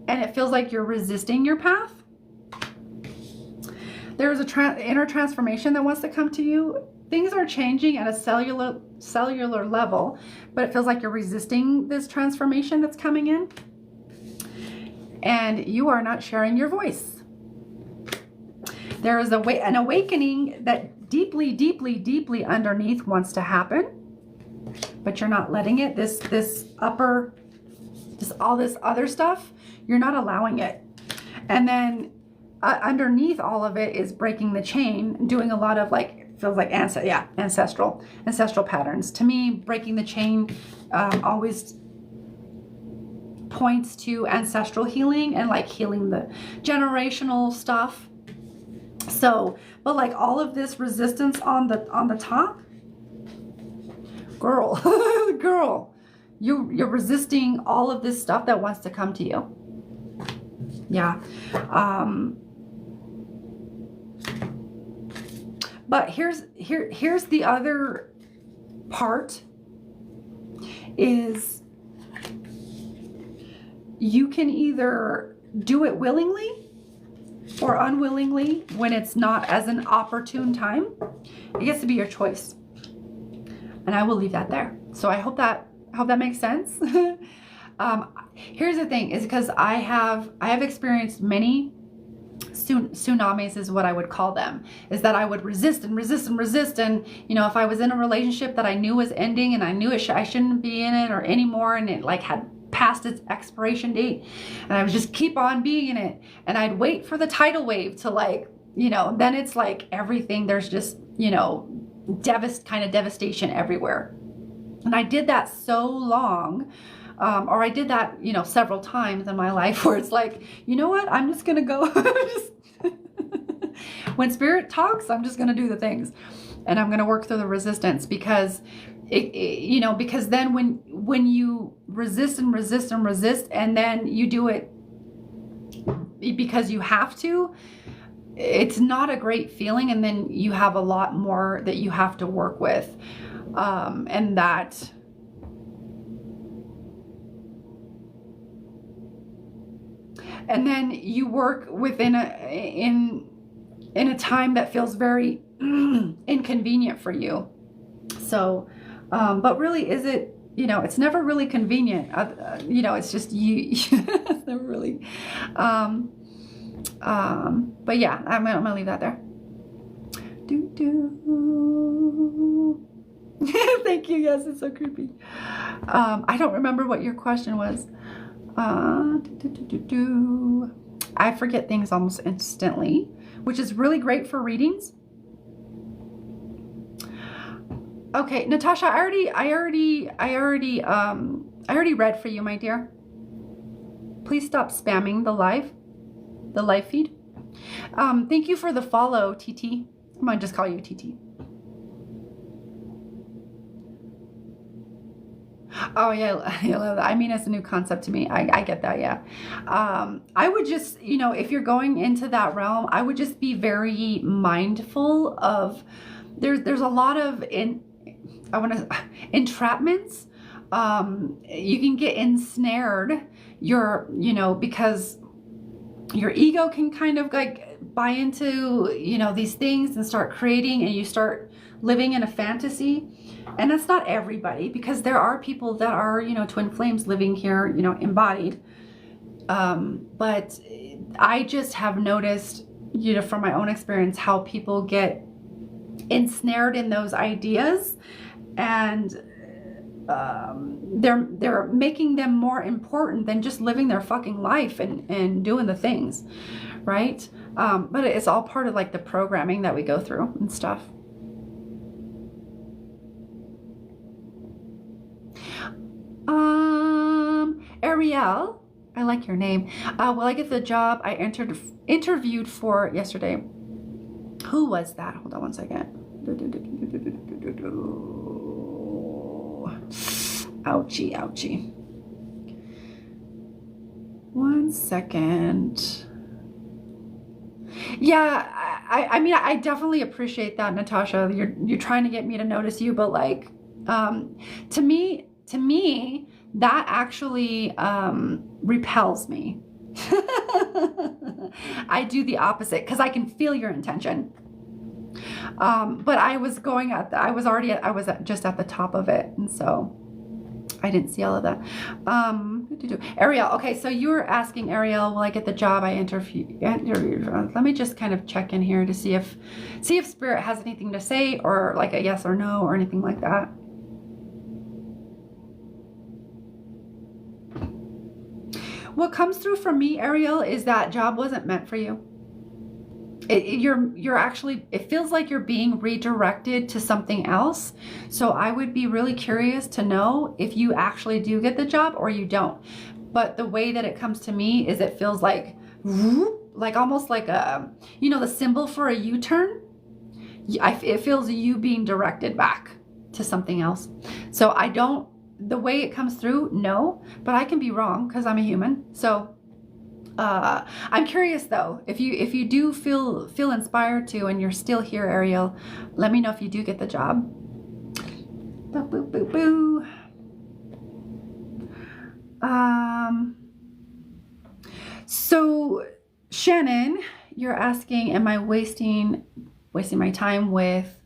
and it feels like you're resisting your path. There is a inner transformation that wants to come to you. Things are changing at a cellular level, but it feels like you're resisting this transformation that's coming in. And you are not sharing your voice. There is an awakening that deeply underneath wants to happen, but you're not letting it. All this other stuff, you're not allowing it. And then underneath all of it is breaking the chain, doing a lot of feels like ancestral patterns. To me, breaking the chain always points to ancestral healing and like healing the generational stuff. So, but like all of this resistance on the top, girl, you're resisting all of this stuff that wants to come to you. Yeah. But here's the other part is you can either do it willingly or unwillingly when it's not as an opportune time. It gets to be your choice. And I will leave that there. So I hope that makes sense. Here's the thing, is because I have experienced many tsunamis, is what I would call them, is that I would resist. And if I was in a relationship that I knew was ending and I knew I shouldn't be in it or anymore, and it like had past its expiration date, and I would just keep on being in it, and I'd wait for the tidal wave to then it's like everything, there's just devastation everywhere. And I did that so long, or I did that several times in my life, where it's like, you know what, I'm just gonna go when spirit talks, I'm just gonna do the things, and I'm gonna work through the resistance, because because then when you resist, and then you do it because you have to, it's not a great feeling, and then you have a lot more that you have to work with, and that and then you work within in a time that feels very inconvenient for you. So but really, is it, it's never really convenient. It's just you. It's never really. But yeah, I'm gonna leave that there. Thank you. Yes, it's so creepy. I don't remember what your question was. I forget things almost instantly, which is really great for readings. Okay, Natasha, I already read for you, my dear. Please stop spamming the live feed. Thank you for the follow, TT. I might just call you TT. Oh yeah, I love that. I mean, it's a new concept to me. I get that, yeah. I would just, if you're going into that realm, I would just be very mindful of, there's a lot of I want to, entrapments. You can get ensnared. Because your ego can kind of like buy into, these things and start creating, and you start living in a fantasy. And that's not everybody, because there are people that are, twin flames living here, embodied. But I just have noticed, from my own experience, how people get ensnared in those ideas, and they're making them more important than just living their fucking life and doing the things, right? But it's all part of like the programming that we go through and stuff. Ariel, I like your name. Will I get the job I interviewed for yesterday? Who was that? Hold on one second. Ouchie, ouchie. One second. Yeah, I mean, I definitely appreciate that, Natasha. You're trying to get me to notice you, but like, to me, that actually repels me. I do the opposite because I can feel your intention. But I was just at the top of it, and so I didn't see all of that. Ariel, okay, so you were asking, Ariel, will I get the job I interviewed? Let me just kind of check in here to see if Spirit has anything to say, or like a yes or no or anything like that. What comes through for me, Ariel, is that job wasn't meant for you. You're actually, it feels like you're being redirected to something else. So I would be really curious to know if you actually do get the job or you don't. But the way that it comes to me is it feels like almost like a, the symbol for a U-turn. It feels you being directed back to something else. So the way it comes through, no, but I can be wrong because I'm a human. So I'm curious though, if you do feel inspired to, and you're still here, Ariel, let me know if you do get the job. Boo, boo, boo, boo. So Shannon, you're asking, am I wasting my time with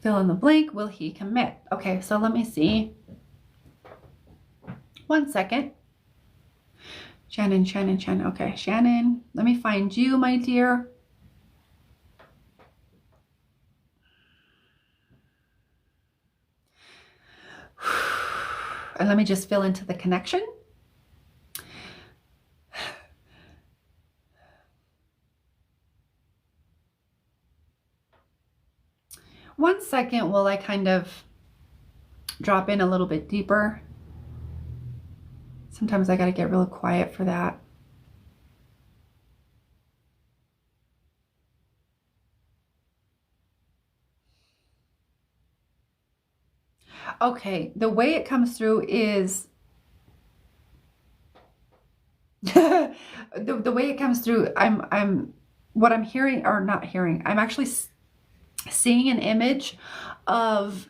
fill in the blank? Will he commit? Okay, so let me see. One second. Shannon. Okay, Shannon, let me find you, my dear. And let me just fill into the connection. One second while I kind of drop in a little bit deeper. Sometimes I got to get real quiet for that. Okay, the way it comes through is the way it comes through. What I'm hearing, or not hearing, I'm actually seeing an image of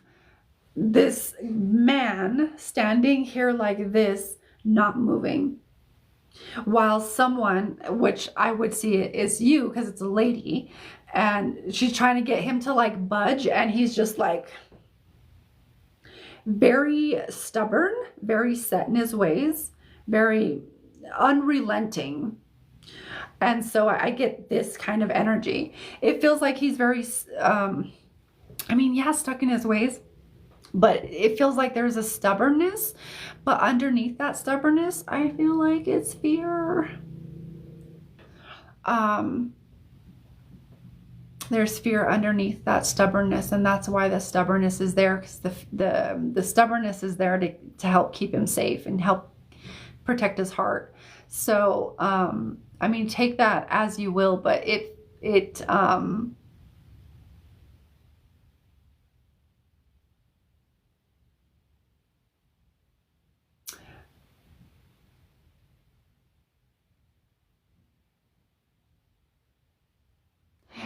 this man standing here like this, not moving, while someone, which I would see it is you because it's a lady, and she's trying to get him to like budge, and he's just like very stubborn, very set in his ways, very unrelenting. And so I get this kind of energy. It feels like he's very, stuck in his ways, but it feels like there's a stubbornness. But underneath that stubbornness, I feel like it's fear. There's fear underneath that stubbornness, and that's why the stubbornness is there, because the stubbornness is there to help keep him safe and help protect his heart. So, take that as you will, but it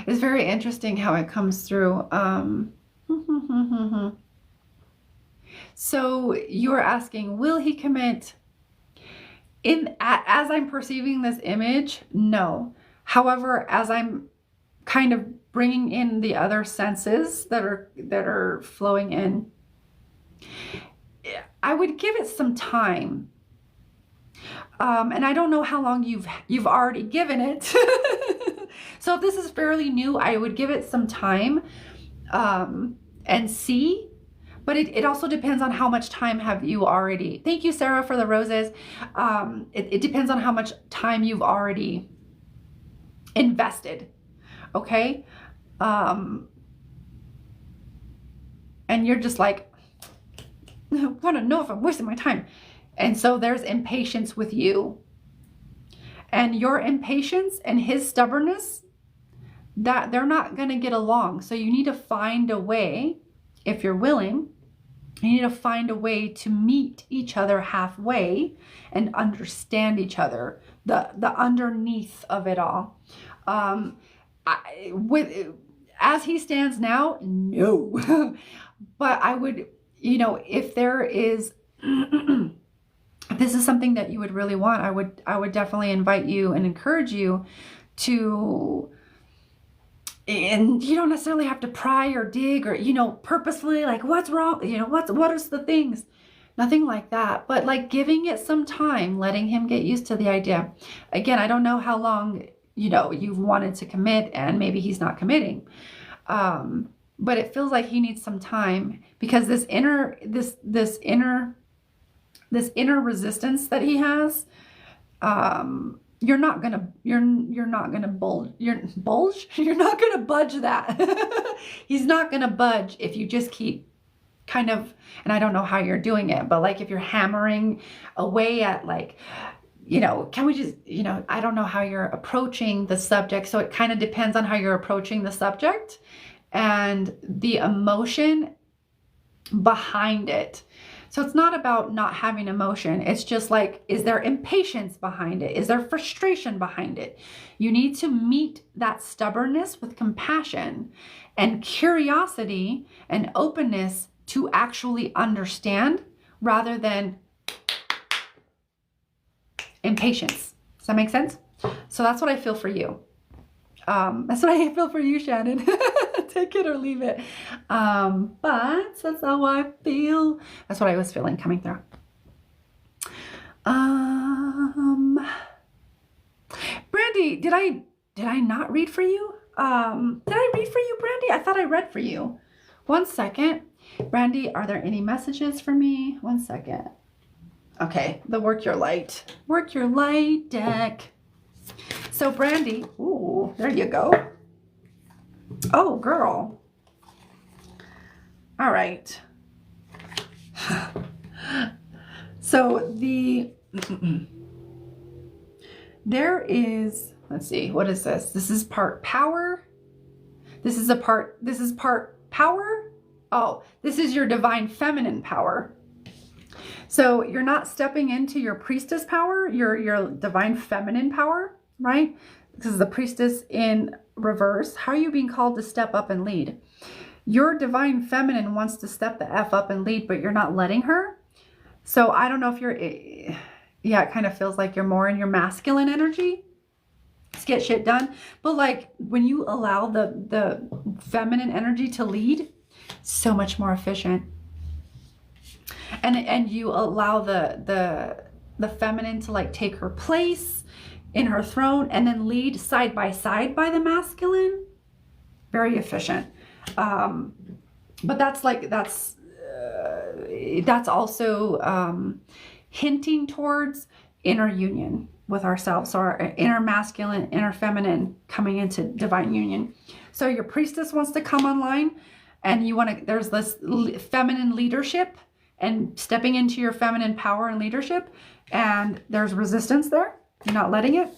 it's very interesting how it comes through. So you're asking, will he commit? As I'm perceiving this image, no. However, as I'm kind of bringing in the other senses that are flowing in, I would give it some time. And I don't know how long you've already given it. So if this is fairly new, I would give it some time and see. But it also depends on how much time have you already. Thank you, Sarah, for the roses. It depends on how much time you've already invested. Okay? And you're just like, I want to know if I'm wasting my time. And so there's impatience with you. And your impatience and his stubbornness, that they're not going to get along. So you need to find a way, if you're willing, you need to find a way to meet each other halfway and understand each other, the underneath of it all. As he stands now, no. But I would, if there is, if this is something that you would really want, I would definitely invite you and encourage you to, and you don't necessarily have to pry or dig or, purposefully like, what's wrong? What is the things? Nothing like that, but like giving it some time, letting him get used to the idea. Again, I don't know how long, you've wanted to commit, and maybe he's not committing. But it feels like he needs some time, because this inner resistance that he has, you're not gonna budge that. He's not gonna budge if you just keep kind of, and I don't know how you're doing it, but like if you're hammering away at like, can we just, I don't know how you're approaching the subject. So it kind of depends on how you're approaching the subject and the emotion behind it. So it's not about not having emotion. It's just like, is there impatience behind it? Is there frustration behind it? You need to meet that stubbornness with compassion and curiosity and openness to actually understand, rather than impatience. Does that make sense? So that's what I feel for you. That's what I feel for you, Shannon. Take it or leave it. But that's how I feel. That's what I was feeling coming through. Brandy, did I not read for you? Did I read for you, Brandy? I thought I read for you. One second. Brandy, are there any messages for me? One second. Okay, the Work Your Light deck. So Brandy, ooh, there you go. Oh, girl. All right. So there is, let's see, what is this? This is part power. This is part power. Oh, this is your divine feminine power. So you're not stepping into your priestess power, your divine feminine power, right? This is the priestess in reverse. How are you being called to step up and lead? Your divine feminine wants to step the F up and lead, but you're not letting her. So I don't know if you're, yeah, it kind of feels like you're more in your masculine energy to get shit done. But like when you allow the feminine energy to lead, so much more efficient. And you allow the feminine to like take her place in her throne and then lead side by side by the masculine. Very efficient. But that's also hinting towards inner union with ourselves. So our inner masculine, inner feminine coming into divine union. So your priestess wants to come online, and there's this feminine leadership and stepping into your feminine power and leadership, and there's resistance there. You're not letting it.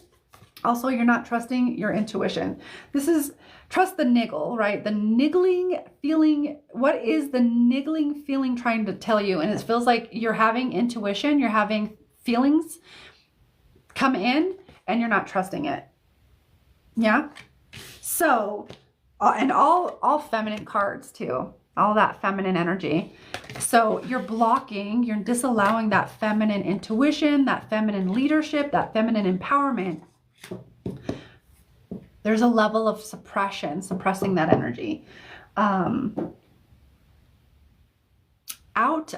Also, you're not trusting your intuition. This is trust the niggle, right? The niggling feeling. What is the niggling feeling trying to tell you? And it feels like you're having intuition, you're having feelings come in, and you're not trusting it. Yeah. So, and all feminine cards too. all that feminine energy. So you're blocking, you're disallowing that feminine intuition, that feminine leadership, that feminine empowerment. There's a level of suppression, suppressing that energy. Out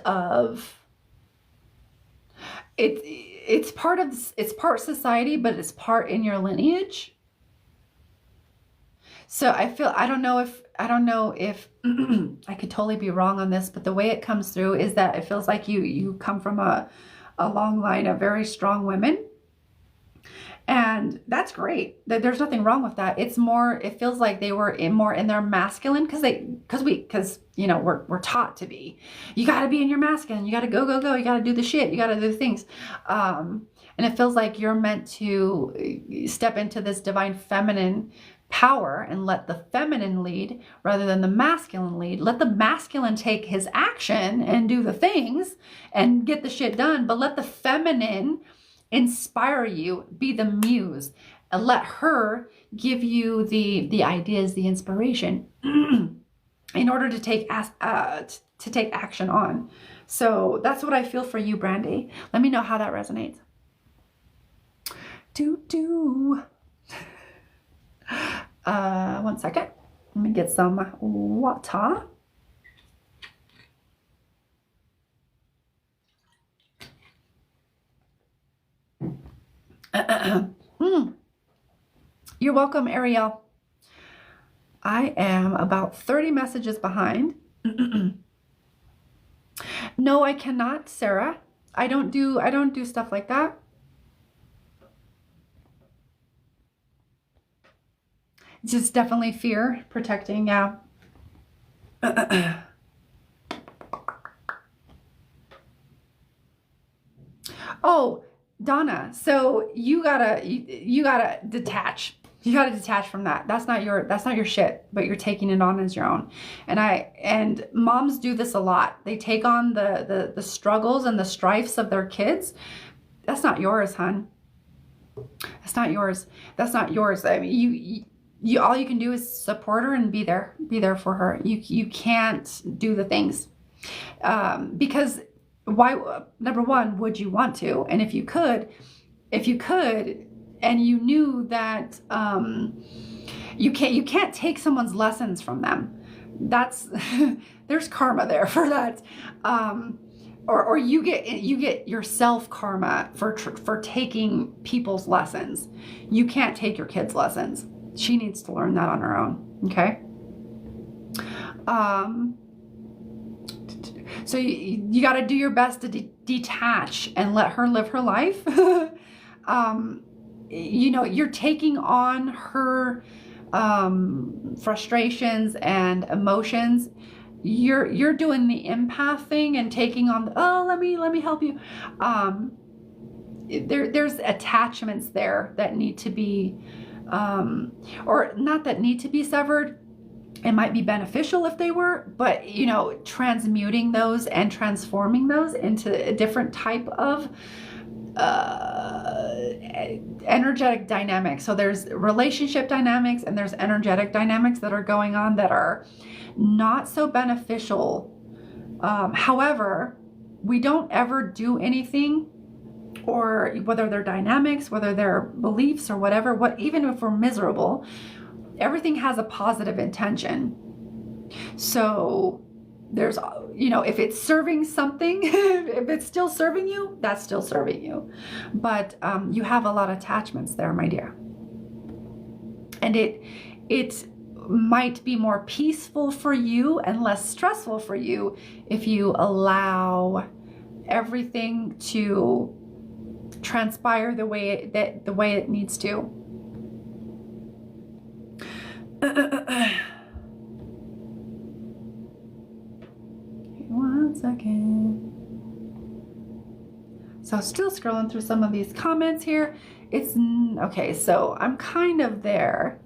of it, it's part society, but it's part in your lineage. So I don't know if I could totally be wrong on this, but the way it comes through is that it feels like you come from a long line of very strong women. And that's great. There's nothing wrong with that. It's more, it feels like they were more in their masculine because you know, we're taught to be. You got to be in your masculine. You got to go. You got to do the shit. You got to do the things. And it feels like you're meant to step into this divine feminine power and let the feminine lead rather than the masculine lead. Let the masculine take his action and do the things and get the shit done, but let the feminine inspire you, be the muse, and let her give you the ideas, the inspiration in order to take action on. So that's what I feel for you, Brandy. Let me know how that resonates. One second. Let me get some water. You're welcome, Ariel. I am about 30 messages behind. No, I cannot, Sarah. I don't do stuff like that. It's just definitely fear, protecting, yeah. Oh, Donna, so you gotta detach. You gotta detach from that. That's not your shit, but you're taking it on as your own. And moms do this a lot. They take on the struggles and the strifes of their kids. That's not yours, hon. That's not yours. That's not yours. I mean, you all you can do is support her and be there for her. You can't do the things because why? Number one, would you want to? And if you could, and you knew that you can't take someone's lessons from them. That's there's karma there for that. Or you get yourself karma for taking people's lessons. You can't take your kid's lessons. She needs to learn that on her own. Okay. So you got to do your best to detach and let her live her life. You know, you're taking on her frustrations and emotions. You're doing the empath thing and taking on let me help you. There's attachments there that need to be or not that need to be severed. It might be beneficial if they were, but you know, transmuting those and transforming those into a different type of energetic dynamics. So there's relationship dynamics and there's energetic dynamics that are going on that are not so beneficial. However, we don't ever do anything, or whether they're dynamics, whether they're beliefs or whatever, even if we're miserable, everything has a positive intention. So there's, you know, if it's serving something, if it's still serving you, that's still serving you. But you have a lot of attachments there, my dear. And it might be more peaceful for you and less stressful for you if you allow everything to transpire the way it needs to. One second. So still scrolling through some of these comments here. It's okay, so I'm kind of there.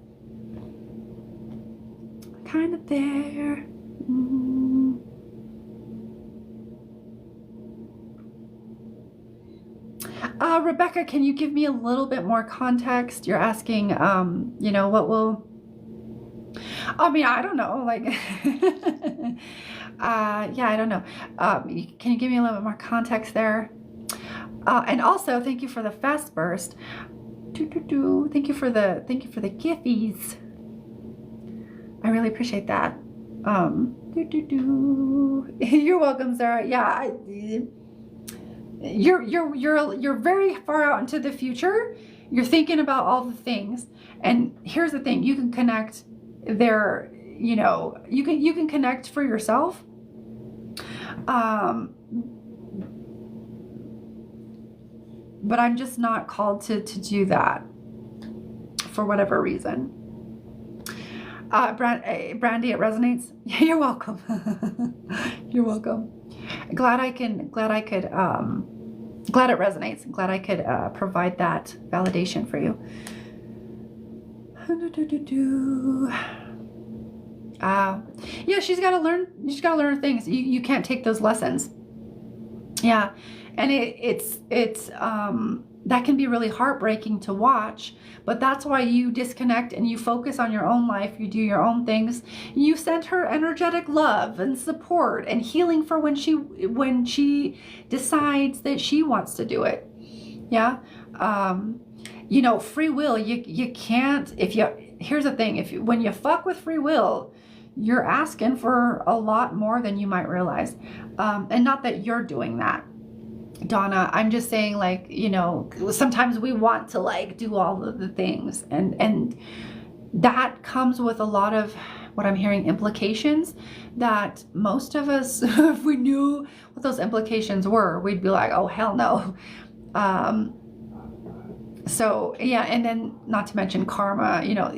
Rebecca, can you give me a little bit more context? You're asking, you know, what will... I mean, I don't know, like, yeah, I don't know. Can you give me a little bit more context there? And also, thank you for the fast burst. Thank you for the giffies. I really appreciate that. You're welcome, Sarah. Yeah, you're very far out into the future. You're thinking about all the things, and here's the thing: you can connect there. You know, you can connect for yourself. But I'm just not called to do that for whatever reason. Brandy, it resonates. You're welcome. You're welcome. Glad it resonates. Glad I could provide that validation for you. Yeah, she's got to learn. She's got to learn things. You can't take those lessons. Yeah, and it's that can be really heartbreaking to watch, but that's why you disconnect and you focus on your own life. You do your own things. You send her energetic love and support and healing for when she decides that she wants to do it. Yeah. You know, free will, you can't, here's the thing, when you fuck with free will, you're asking for a lot more than you might realize. And not that you're doing that, Donna. I'm just saying, like, you know, sometimes we want to like do all of the things, and that comes with a lot of what I'm hearing, implications that most of us, if we knew what those implications were, we'd be like, oh, hell no. So yeah, and then not to mention karma, you know,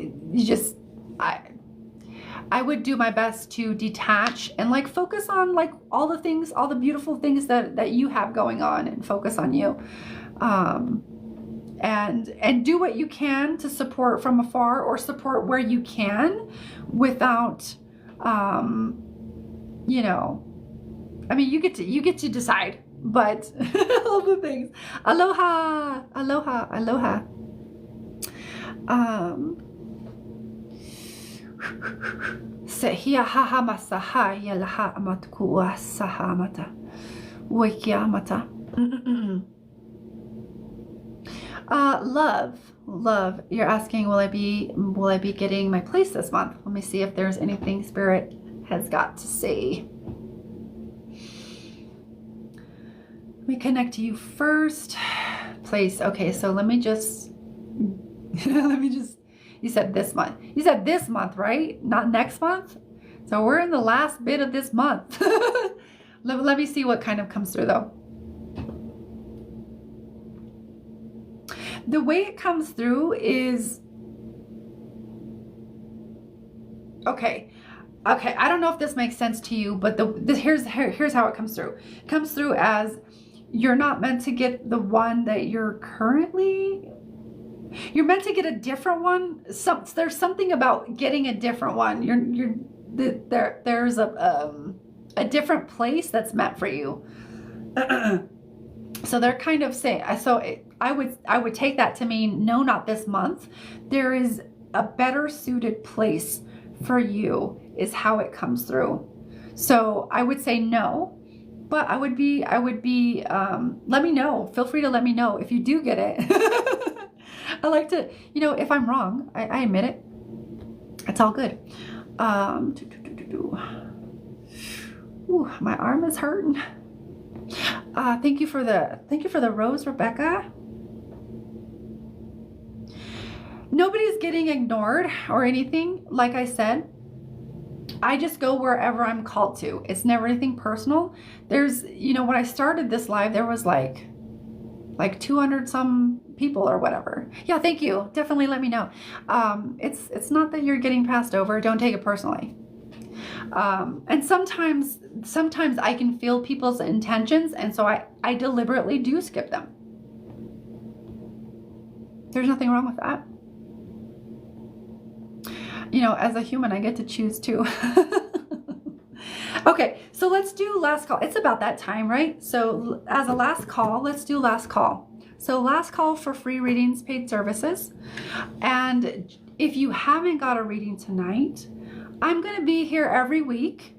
I would do my best to detach and like focus on like all the things, all the beautiful things that you have going on, and focus on you. And do what you can to support from afar, or support where you can without, you know, I mean, you get to decide, but all the things. Aloha, aloha, aloha. Sehia haha masaha yalaha amatkua sahamata wikiamata. Love. You're asking, will I be getting my place this month? Let me see if there's anything Spirit has got to say. Let me connect to you first. Place. Okay, so let me just you said this month. You said this month, right? Not next month? So we're in the last bit of this month. Let me see what kind of comes through though. The way it comes through is, okay, I don't know if this makes sense to you, but here's how it comes through. It comes through as you're not meant to get the one that you're meant to get a different one. There's something about getting a different one. There's a different place that's meant for you. So they're kind of saying, I would take that to mean, no, not this month. There is a better suited place for you, is how it comes through. So I would say no, but I would be, let me know. Feel free to let me know if you do get it. I like to, you know, if I'm wrong, I admit it. It's all good. Ooh, my arm is hurting. Thank you for the rose, Rebecca. Nobody's getting ignored or anything. Like I said, I just go wherever I'm called to. It's never anything personal. There's, you know, when I started this live, there was like 200 some people or whatever. Yeah, thank you. Definitely let me know. It's not that you're getting passed over. Don't take it personally. And sometimes I can feel people's intentions, and so I deliberately do skip them. There's nothing wrong with that. You know, as a human, I get to choose too. Okay, so let's do last call. It's about that time, right? So as a last call, let's do last call. So last call for free readings, paid services. And if you haven't got a reading tonight, I'm going to be here every week,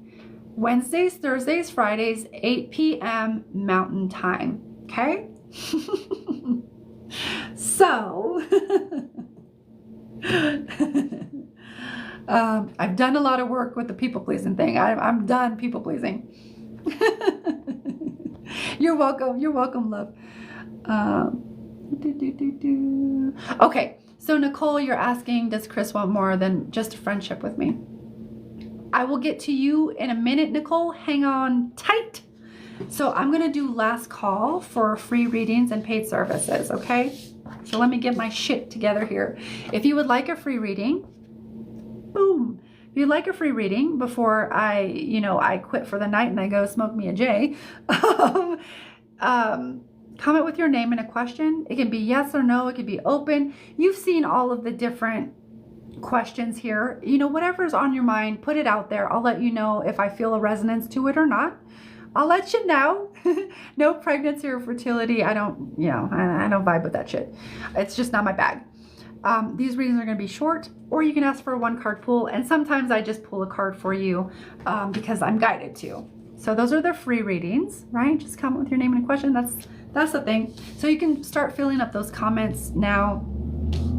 Wednesdays, Thursdays, Fridays, 8 p.m. Mountain Time. Okay? So, I've done a lot of work with the people-pleasing thing. I'm done people-pleasing. You're welcome. You're welcome, love. Okay, so Nicole, you're asking, does Chris want more than just a friendship with me? I will get to you in a minute, Nicole. Hang on tight. So I'm going to do last call for free readings and paid services, okay? So let me get my shit together here. If you would like a free reading, boom. If you'd like a free reading before I quit for the night and I go smoke me a J, comment with your name and a question. It can be yes or no. It can be open. You've seen all of the different questions here. Whatever's on your mind, put it out there. I'll let you know if I feel a resonance to it or not. I'll let you know. No pregnancy or fertility. I don't vibe with that shit. It's just not my bag. These readings are going to be short, or you can ask for a 1-card pull. And sometimes I just pull a card for you because I'm guided to. So those are the free readings, right? Just comment with your name and a question. That's the thing. So you can start filling up those comments now.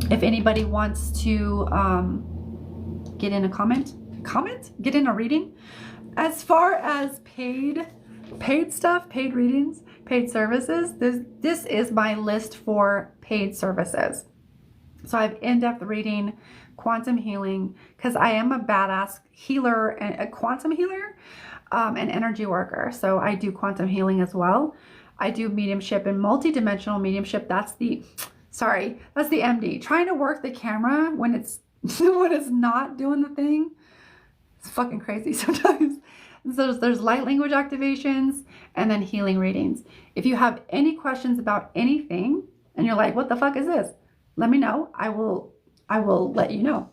If anybody wants to get in a get in a reading. As far as paid stuff, paid readings, paid services, this is my list for paid services. So I have in-depth reading, quantum healing, because I am a badass healer, and a quantum healer, an energy worker. So I do quantum healing as well. I do mediumship and multidimensional mediumship. That's the MD. Trying to work the camera when it's not doing the thing. It's fucking crazy sometimes. So there's light language activations and then healing readings. If you have any questions about anything and you're like, what the fuck is this? Let me know. I will let you know.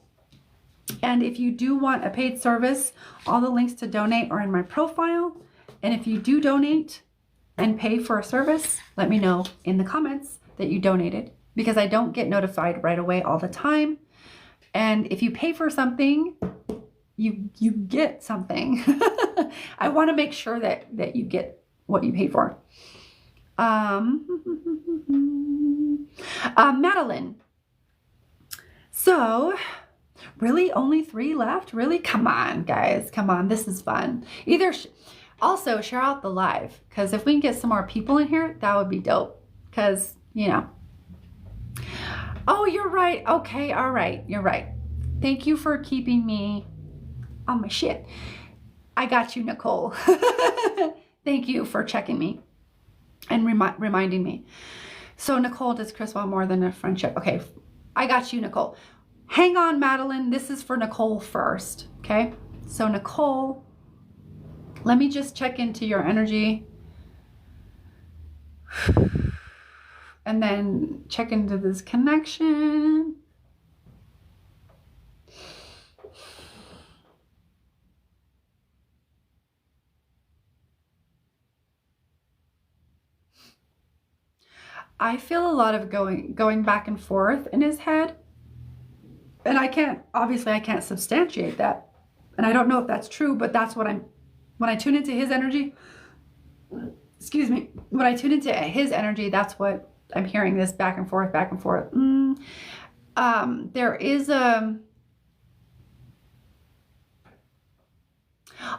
And if you do want a paid service, all the links to donate are in my profile. And if you do donate and pay for a service, let me know in the comments that you donated, because I don't get notified right away all the time. And if you pay for something, you get something. I want to make sure that you get what you paid for. Madeline. So, really only 3 left? Really? Come on, guys. Come on. This is fun. Also share out the live, because if we can get some more people in here, that would be dope. Because, oh, you're right. Okay. All right. You're right. Thank you for keeping me on my shit. I got you, Nicole. Thank you for checking me and reminding me. So, Nicole, does Chris want more than a friendship? Okay, I got you, Nicole. Hang on, Madeline. This is for Nicole first, okay? So, Nicole, let me just check into your energy. And then check into this connection. I feel a lot of going back and forth in his head. And I can't substantiate that. And I don't know if that's true, but that's what when I tune into his energy, excuse me, when I tune into his energy, that's what I'm hearing, this back and forth, back and forth. There is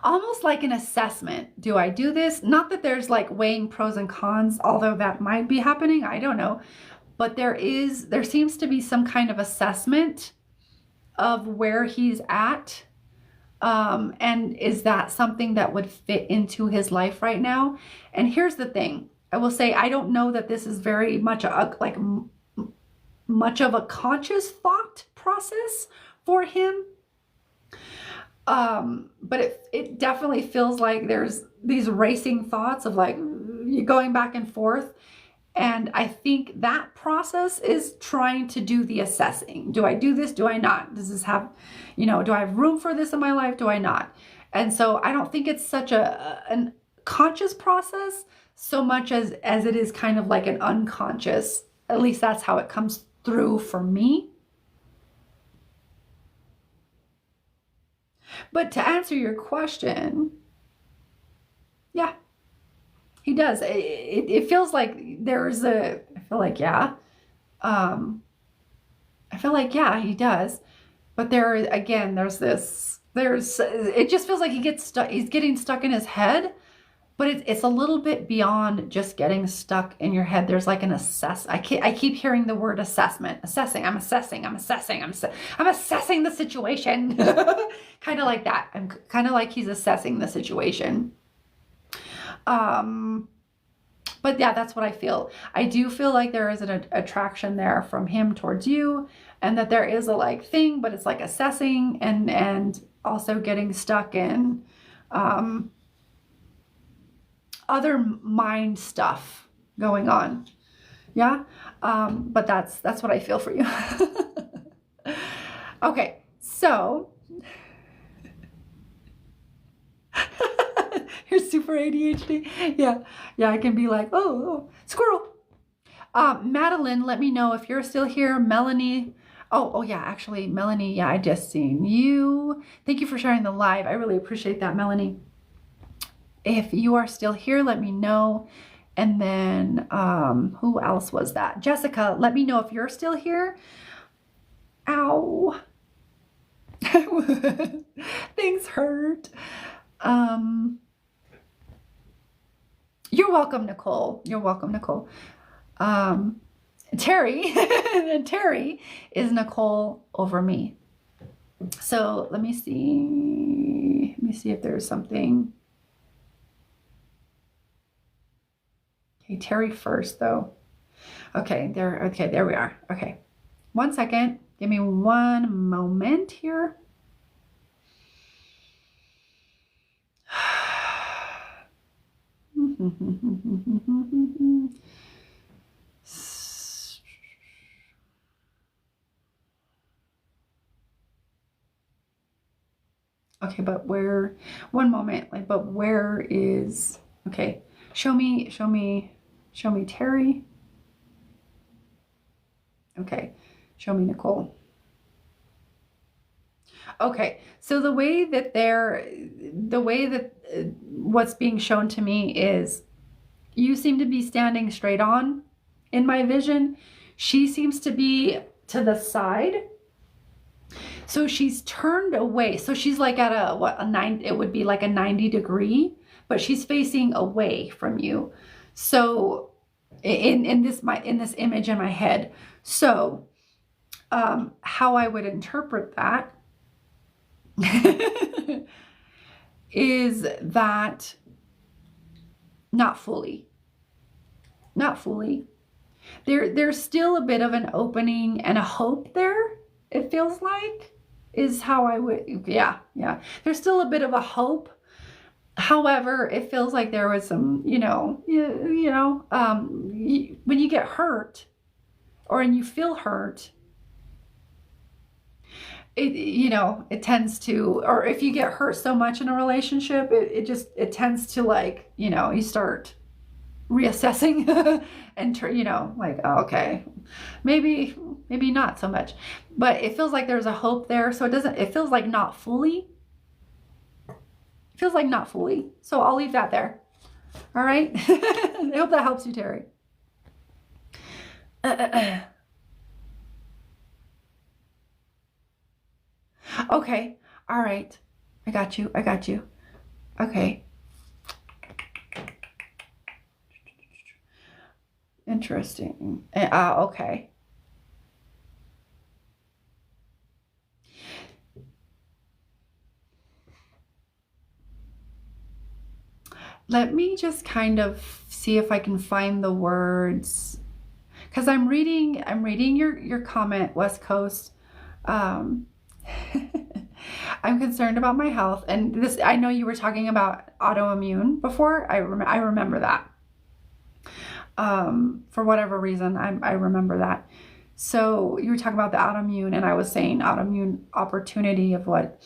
almost like an assessment. Do I do this? Not that there's like weighing pros and cons, although that might be happening. I don't know. But there seems to be some kind of assessment of where he's at. And is that something that would fit into his life right now? And here's the thing. I will say, I don't know that this is very much much of a conscious thought process for him. But it definitely feels like there's these racing thoughts of like going back and forth. And I think that process is trying to do the assessing. Do I do this? Do I not? Does this have, do I have room for this in my life? Do I not? And so I don't think it's such an conscious process so much as it is kind of like an unconscious. At least that's how it comes through for me. But to answer your question, yeah, he does. It feels like I feel like, yeah. I feel like, yeah, he does. But it just feels like he's getting stuck in his head. But it's a little bit beyond just getting stuck in your head. There's like an I keep hearing the word assessment. Assessing. I'm assessing. I'm assessing. I'm assessing the situation. Kind of like that. I'm kind of like he's assessing the situation. But yeah, that's what I feel. I do feel like there is an attraction there from him towards you, and that there is a like thing, but it's like assessing and also getting stuck in other mind stuff going on. Yeah. But that's what I feel for you. Okay. So you're super ADHD. Yeah. Yeah. I can be like, oh squirrel. Madeline, let me know if you're still here. Melanie. Oh yeah. Actually, Melanie. Yeah. I just seen you. Thank you for sharing the live. I really appreciate that, Melanie. If you are still here, let me know. And then, who else was that? Jessica, let me know if you're still here. Ow. Things hurt. You're welcome, Nicole. You're welcome, Nicole. Terry, and Terry is Nicole over me. So let me see. Let me see if there's something. Okay, Terry first though. Okay, there we are. Okay. 1 second. Give me one moment here. Okay, but where, one moment, like, but where is, okay, show me Terry. Okay, show me Nicole. Okay, so the way that what's being shown to me is you seem to be standing straight on in my vision. She seems to be to the side. So she's turned away. So she's like at it would be like a 90 degree, but she's facing away from you. So in this image in my head. So how I would interpret that is that not fully. There's still a bit of an opening and a hope there. It feels like is how I would, yeah. There's still a bit of a hope. However, it feels like there was some, when you get hurt or when you feel hurt, it tends to, or if you get hurt so much in a relationship, it tends to like, you start reassessing and like, oh, okay, maybe not so much, but it feels like there's a hope there. So it feels like not fully. It feels like not fully. So I'll leave that there. All right. I hope that helps you, Terry. Okay. All right. I got you. Okay. Interesting. Okay. Let me just kind of see if I can find the words, because I'm reading your comment, West Coast. I'm concerned about my health, and this, I know you were talking about autoimmune before. I remember that. For whatever reason, I remember that. So you were talking about the autoimmune, and I was saying autoimmune opportunity of what.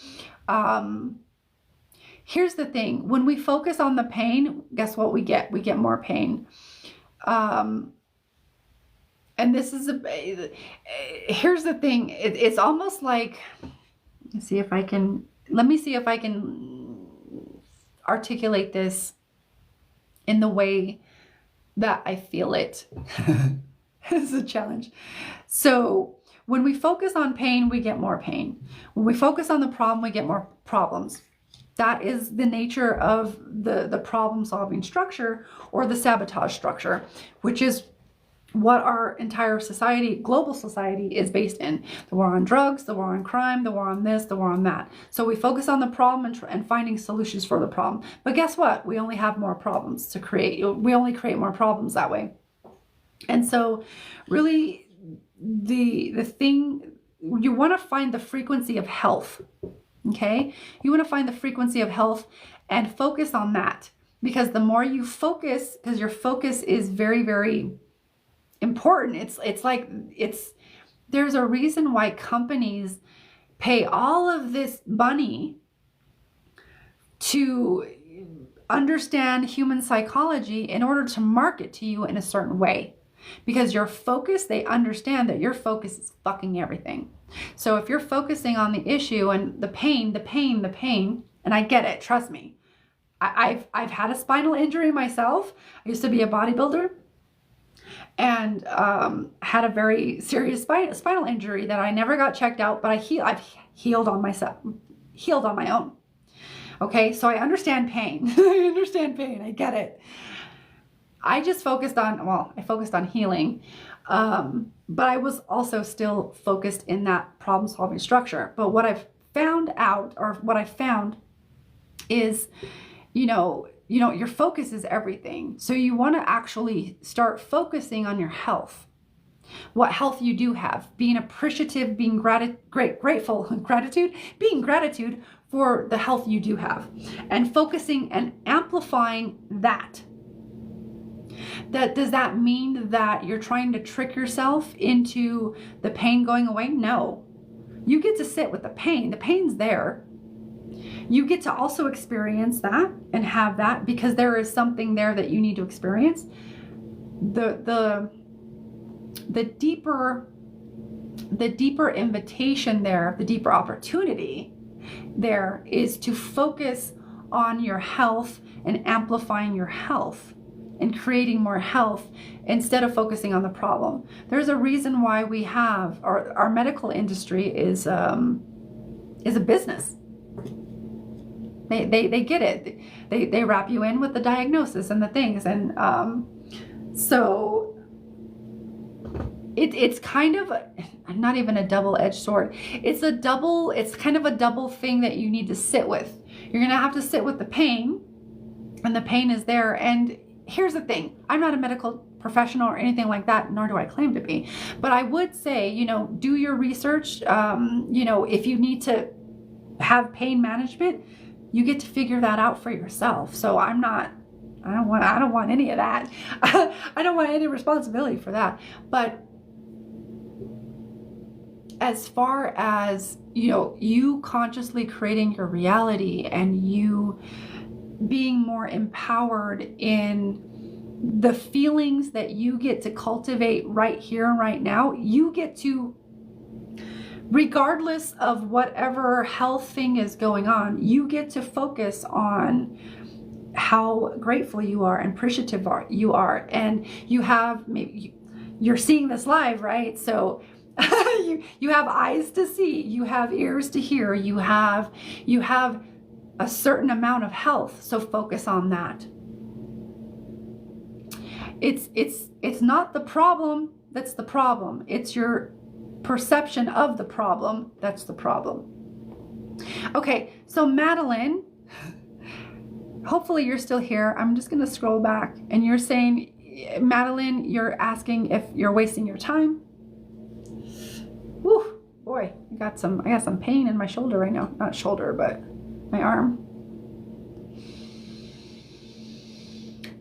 Here's the thing. When we focus on the pain, guess what we get? We get more pain. And this is here's the thing. It's almost like, let's see if I can let me see if I can articulate this in the way that I feel it. It's a challenge. So when we focus on pain, we get more pain. When we focus on the problem, we get more problems. That is the nature of the problem-solving structure, or the sabotage structure, which is what our entire society, global society, is based in. The war on drugs, the war on crime, the war on this, the war on that. So we focus on the problem and finding solutions for the problem. But guess what? We only have more problems to create. We only create more problems that way. And so really the thing, you want to find the frequency of health. Okay? You want to find the frequency of health and focus on that. Because the more you focus, because your focus is very, very important. There's a reason why companies pay all of this money to understand human psychology in order to market to you in a certain way. Because your focus, they understand that your focus is fucking everything. So if you're focusing on the issue and the pain, and I get it, trust me. I've had a spinal injury myself. I used to be a bodybuilder, and had a very serious spinal injury that I never got checked out, but I've healed on my own. Okay, so I understand pain. I understand pain. I get it. I just focused on healing, but I was also still focused in that problem-solving structure. But what I've found is, your focus is everything. So you want to actually start focusing on your health. What health you do have, being appreciative, being gratitude for the health you do have, and focusing and amplifying that. Does that mean that you're trying to trick yourself into the pain going away? No. You get to sit with the pain. The pain's there. You get to also experience that and have that, because there is something there that you need to experience. The deeper invitation there, the deeper opportunity there, is to focus on your health and amplifying your health and creating more health instead of focusing on the problem. There's a reason why we have our medical industry is a business. They get it. They wrap you in with the diagnosis and the things, and so it's kind of not even a double-edged sword. It's kind of a double thing that you need to sit with. You're gonna have to sit with the pain, and the pain is there. And here's the thing: I'm not a medical professional or anything like that, nor do I claim to be. But I would say, do your research. If you need to have pain management, you get to figure that out for yourself. So I don't want any of that. I don't want any responsibility for that. But as far as, you consciously creating your reality and you being more empowered in the feelings that you get to cultivate right here and right now, you get to, regardless of whatever health thing is going on, you get to focus on how grateful you are and appreciative you are. And you're seeing this live, right? So you have eyes to see, you have ears to hear, you have a certain amount of health. So focus on that. It's not the problem that's the problem. It's your perception of the problem that's the problem. Okay, so Madeline, hopefully you're still here. I'm just going to scroll back, and you're saying, Madeline, you're asking if you're wasting your time. Whew, boy, I got some pain in my shoulder right now. Not shoulder, but my arm.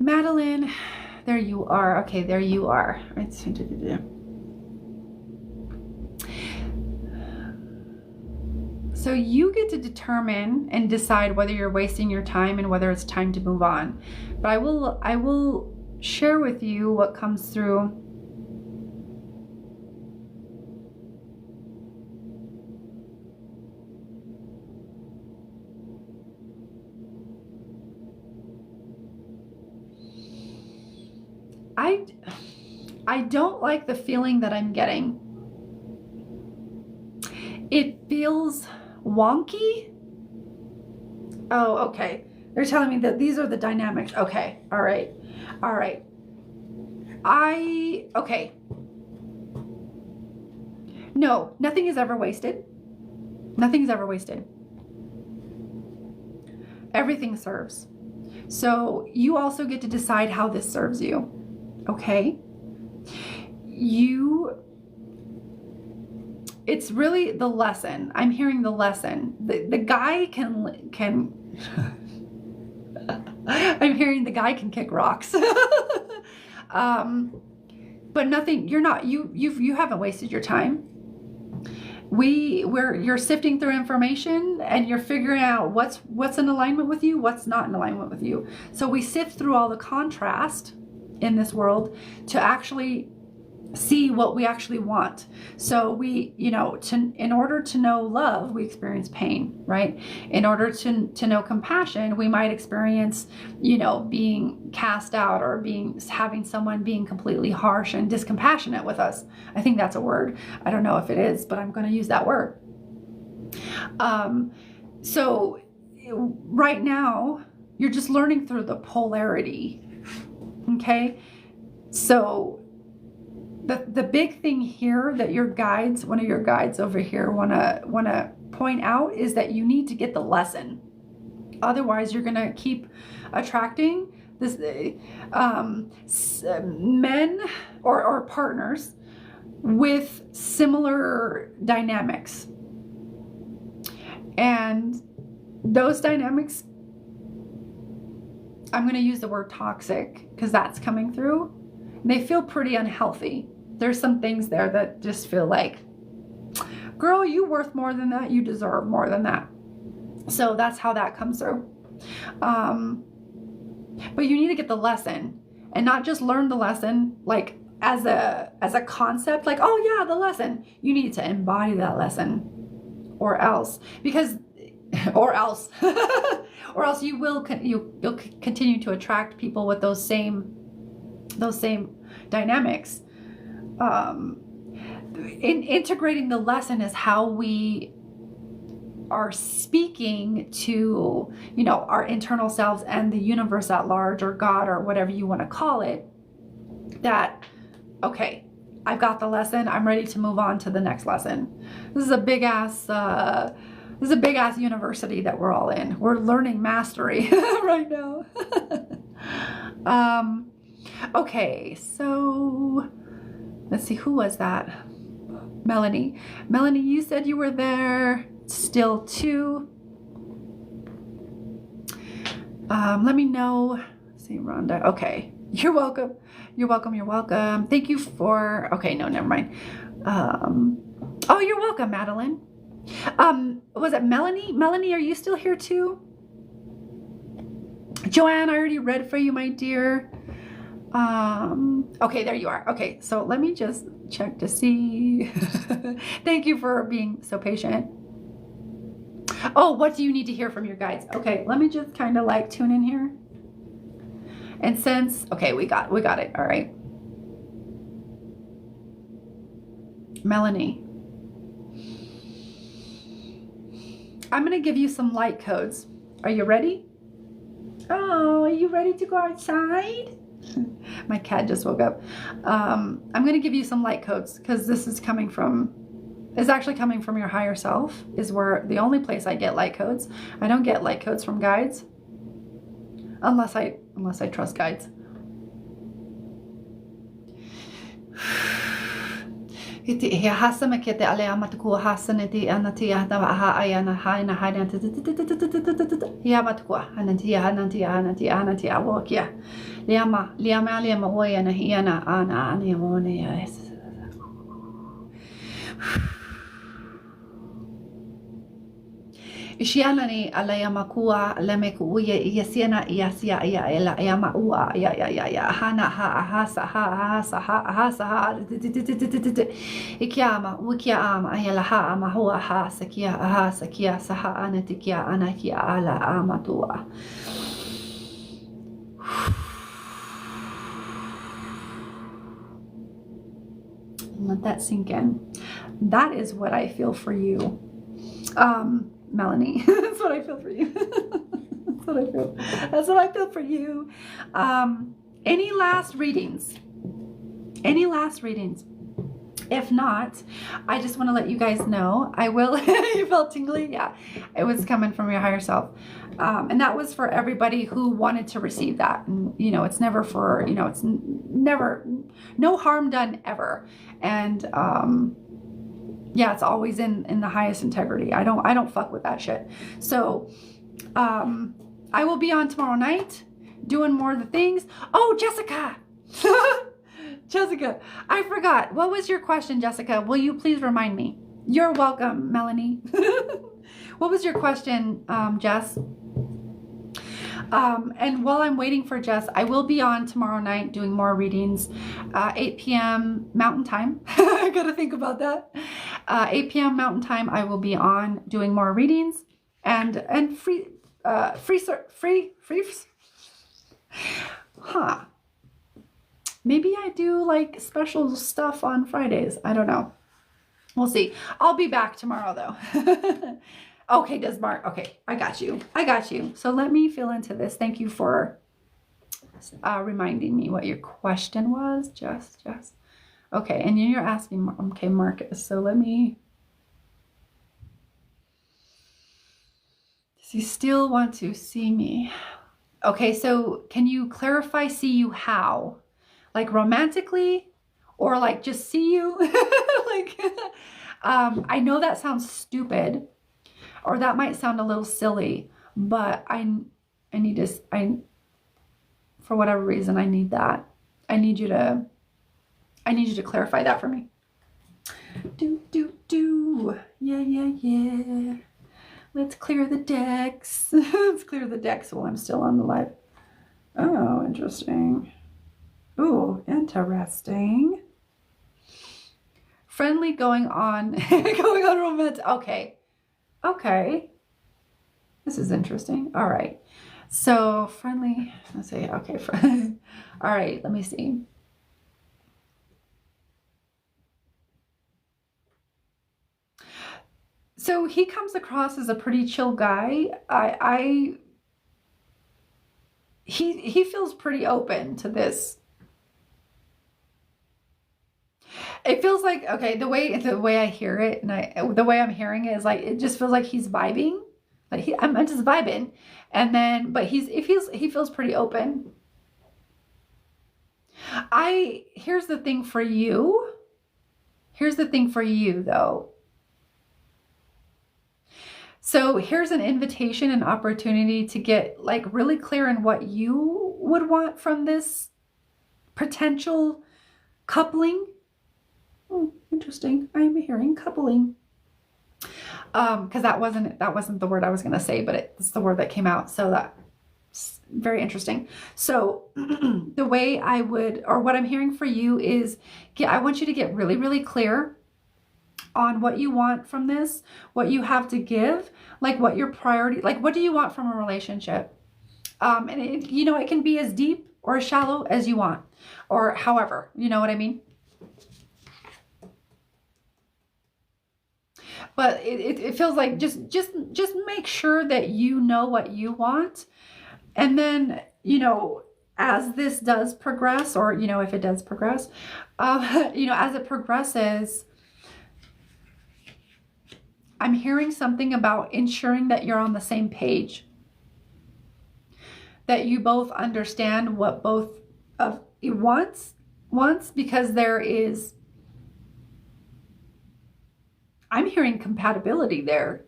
Madeline, there you are. Okay, there you are. So you get to determine and decide whether you're wasting your time and whether it's time to move on. But I will share with you what comes through. I don't like the feeling that I'm getting. It feels wonky. Oh, okay. They're telling me that these are the dynamics. Okay. All right. All right. Okay. No, nothing is ever wasted. Nothing is ever wasted. Everything serves. So you also get to decide how this serves you. Okay? It's really the lesson. I'm hearing the lesson. The guy can I'm hearing the guy can kick rocks. But nothing, you haven't wasted your time. You're sifting through information and you're figuring out what's in alignment with you, what's not in alignment with you. So we sift through all the contrast in this world to actually see what we actually want. So in order to know love, we experience pain, right? In order to know compassion, we might experience, being cast out or having someone being completely harsh and discompassionate with us. I think that's a word. I don't know if it is, but I'm going to use that word. So right now, you're just learning through the polarity. Okay? So the big thing here that one of your guides over here want to point out is that you need to get the lesson. Otherwise, you're going to keep attracting this men or partners with similar dynamics. And those dynamics, I'm going to use the word toxic because that's coming through. They feel pretty unhealthy. There's some things there that just feel like, girl, you worth more than that. You deserve more than that. So that's how that comes through. But you need to get the lesson and not just learn the lesson like as a concept, like, oh yeah, the lesson. You need to embody that lesson or else you'll continue to attract people with those same dynamics. In integrating the lesson is how we are speaking to, our internal selves and the universe at large, or God, or whatever you want to call it, that, okay, I've got the lesson. I'm ready to move on to the next lesson. This is a big ass university that we're all in. We're learning mastery right now. Okay, so let's see, who was that? Melanie. Melanie, you said you were there still too. Let me know. Let's see, Rhonda. Okay, you're welcome. You're welcome. You're welcome. Thank you for. Okay, no, never mind. Oh, you're welcome, Madeline. Was it Melanie? Melanie, are you still here too? Joanne, I already read for you, my dear. Okay, there you are. Okay, so let me just check to see. Thank you for being so patient. Oh, what do you need to hear from your guides? Okay, let me just kind of like tune in here. And since, okay, we got it. All right. Melanie, I'm going to give you some light codes. Are you ready? Oh, are you ready to go outside? My cat just woke up. I'm going to give you some light codes because this is actually coming from your higher self, is where the only place I get light codes. I don't get light codes from guides unless I trust guides. He hasama kete ale amatukua hasaneti anati ahdaha ayana haina haina yamatukua anati anati awokia liama oyana hiana ana animone yes. Ishianani alayamakua lemekuya yasiana yasia ya ela yamaua ya hana ha ikiama wikiama ayala ha mahua ha sakia saha anatikia anakia ala amatua. Let that sink in. That is what I feel for you, Melanie. That's what I feel for you. That's what I feel. That's what I feel for you. Any last readings? Any last readings? If not, I just want to let you guys know, I will. You felt tingly? Yeah, it was coming from your higher self. And that was for everybody who wanted to receive that. And, you know, it's never for, you know, it's never, no harm done ever. And, yeah, it's always in the highest integrity. I don't fuck with that shit. So, I will be on tomorrow night doing more of the things. Oh, Jessica. Jessica, I forgot. What was your question, Jessica? Will you please remind me? You're welcome, Melanie. What was your question, Jess? And while I'm waiting for Jess, I will be on tomorrow night doing more readings, 8 p.m. Mountain Time. I gotta think about that. 8 p.m. Mountain Time, I will be on doing more readings and free. Huh. Maybe I do like special stuff on Fridays. I don't know. We'll see. I'll be back tomorrow though. Okay, Desmar. Okay, I got you. I got you. So let me feel into this. Thank you for reminding me what your question was. Just. Okay, and you're asking, okay, Marcus. So let me. Does he still want to see me? Okay, so can you clarify see you how? Like romantically or like just see you? Like, I know that sounds stupid or that might sound a little silly, but I need to, for whatever reason, I need that. I need you to clarify that for me. Yeah. Let's clear the decks. Let's clear the decks while I'm still on the live. Oh, interesting. Ooh, interesting. Friendly going on romantic. Okay. This is interesting. All right. So friendly, let's see. Okay. All right. Let me see. So he comes across as a pretty chill guy. He feels pretty open to this. It feels like, okay, the way I hear it and the way I'm hearing it is like, it just feels like he's vibing. Like I'm just vibing. And then, but he feels pretty open. Here's the thing for you. Here's the thing for you though. So here's an invitation and opportunity to get like really clear in what you would want from this potential coupling. Oh, interesting. I'm hearing coupling. Because that wasn't the word I was going to say, but it's the word that came out. So that's very interesting. So the way I would, or what I'm hearing for you is, I want you to get really, really clear on what you want from this, what you have to give, like what your priority, like what do you want from a relationship? And it can be as deep or as shallow as you want, or however, you know what I mean? But it feels like just make sure that you know what you want. And then, as this does progress, or, if it does progress, as it progresses, I'm hearing something about ensuring that you're on the same page. That you both understand what both of you wants, because there is, I'm hearing compatibility there.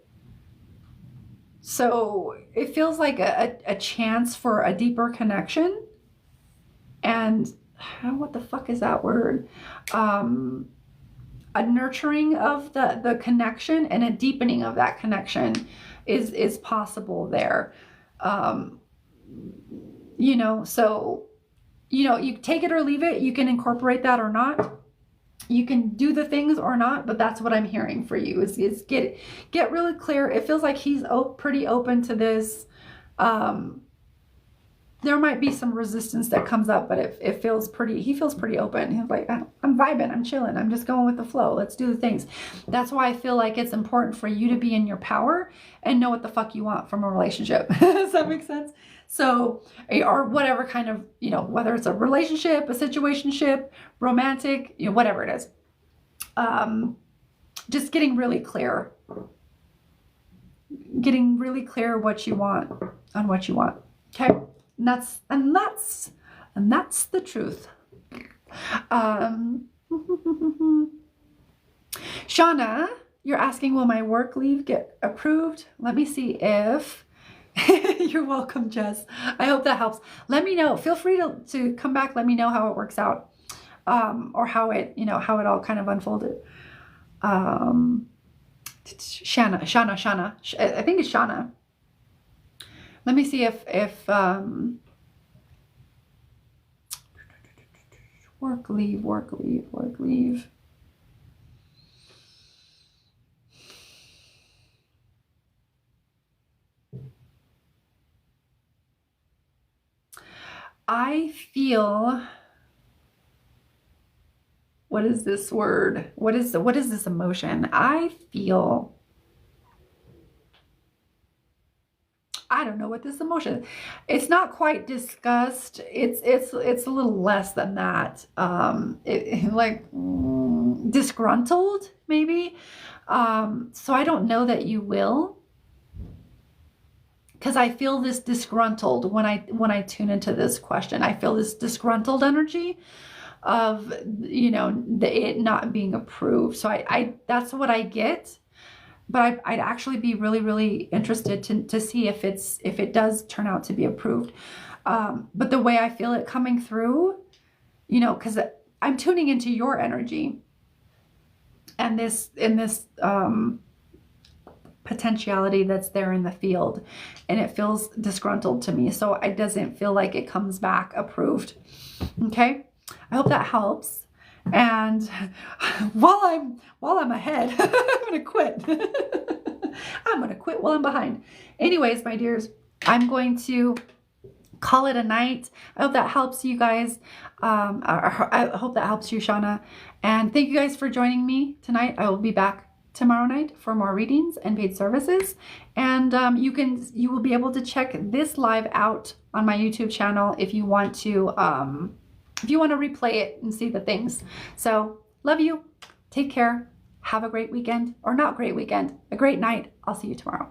So it feels like a chance for a deeper connection. And what the fuck is that word? A nurturing of the connection and a deepening of that connection is possible there. So, you take it or leave it. You can incorporate that or not. You can do the things or not, but that's what I'm hearing for you is get really clear. It feels like he's pretty open to this. there might be some resistance that comes up, but it feels pretty, he feels pretty open. He's like, I'm vibing, I'm chilling, I'm just going with the flow. Let's do the things. That's why I feel like it's important for you to be in your power and know what the fuck you want from a relationship. Does that make sense? So, or whatever kind of, you know, whether it's a relationship, a situationship, romantic, you know, whatever it is. Just getting really clear what you want on what you want. Okay. And that's the truth. Shauna, you're asking, will my work leave get approved? Let me see if you're welcome, Jess. I hope that helps. Let me know. Feel free to come back. Let me know how it works out. Or how it, you know, how it all kind of unfolded. Shanna. I think it's Shauna. Let me see if work leave. I feel, what is this word? What is this emotion? I feel, I don't know what this emotion is. It's not quite disgust. It's a little less than that. Disgruntled maybe. So I don't know that you will, because I feel this disgruntled when I tune into this question. I feel this disgruntled energy of, you know, it not being approved. So I that's what I get. But I'd actually be really, really interested to see if it does turn out to be approved. But the way I feel it coming through, you know, because I'm tuning into your energy and this potentiality that's there in the field, and it feels disgruntled to me. So it doesn't feel like it comes back approved. Okay, I hope that helps. And while I'm ahead, I'm gonna quit. I'm gonna quit while I'm behind. Anyways, my dears, I'm going to call it a night. I hope that helps you guys. I hope that helps you, Shauna. And thank you guys for joining me tonight. I will be back tomorrow night for more readings and paid services. And you will be able to check this live out on my YouTube channel if you want to replay it and see the things. So love you. Take care. Have a great weekend, or not great weekend, a great night. I'll see you tomorrow.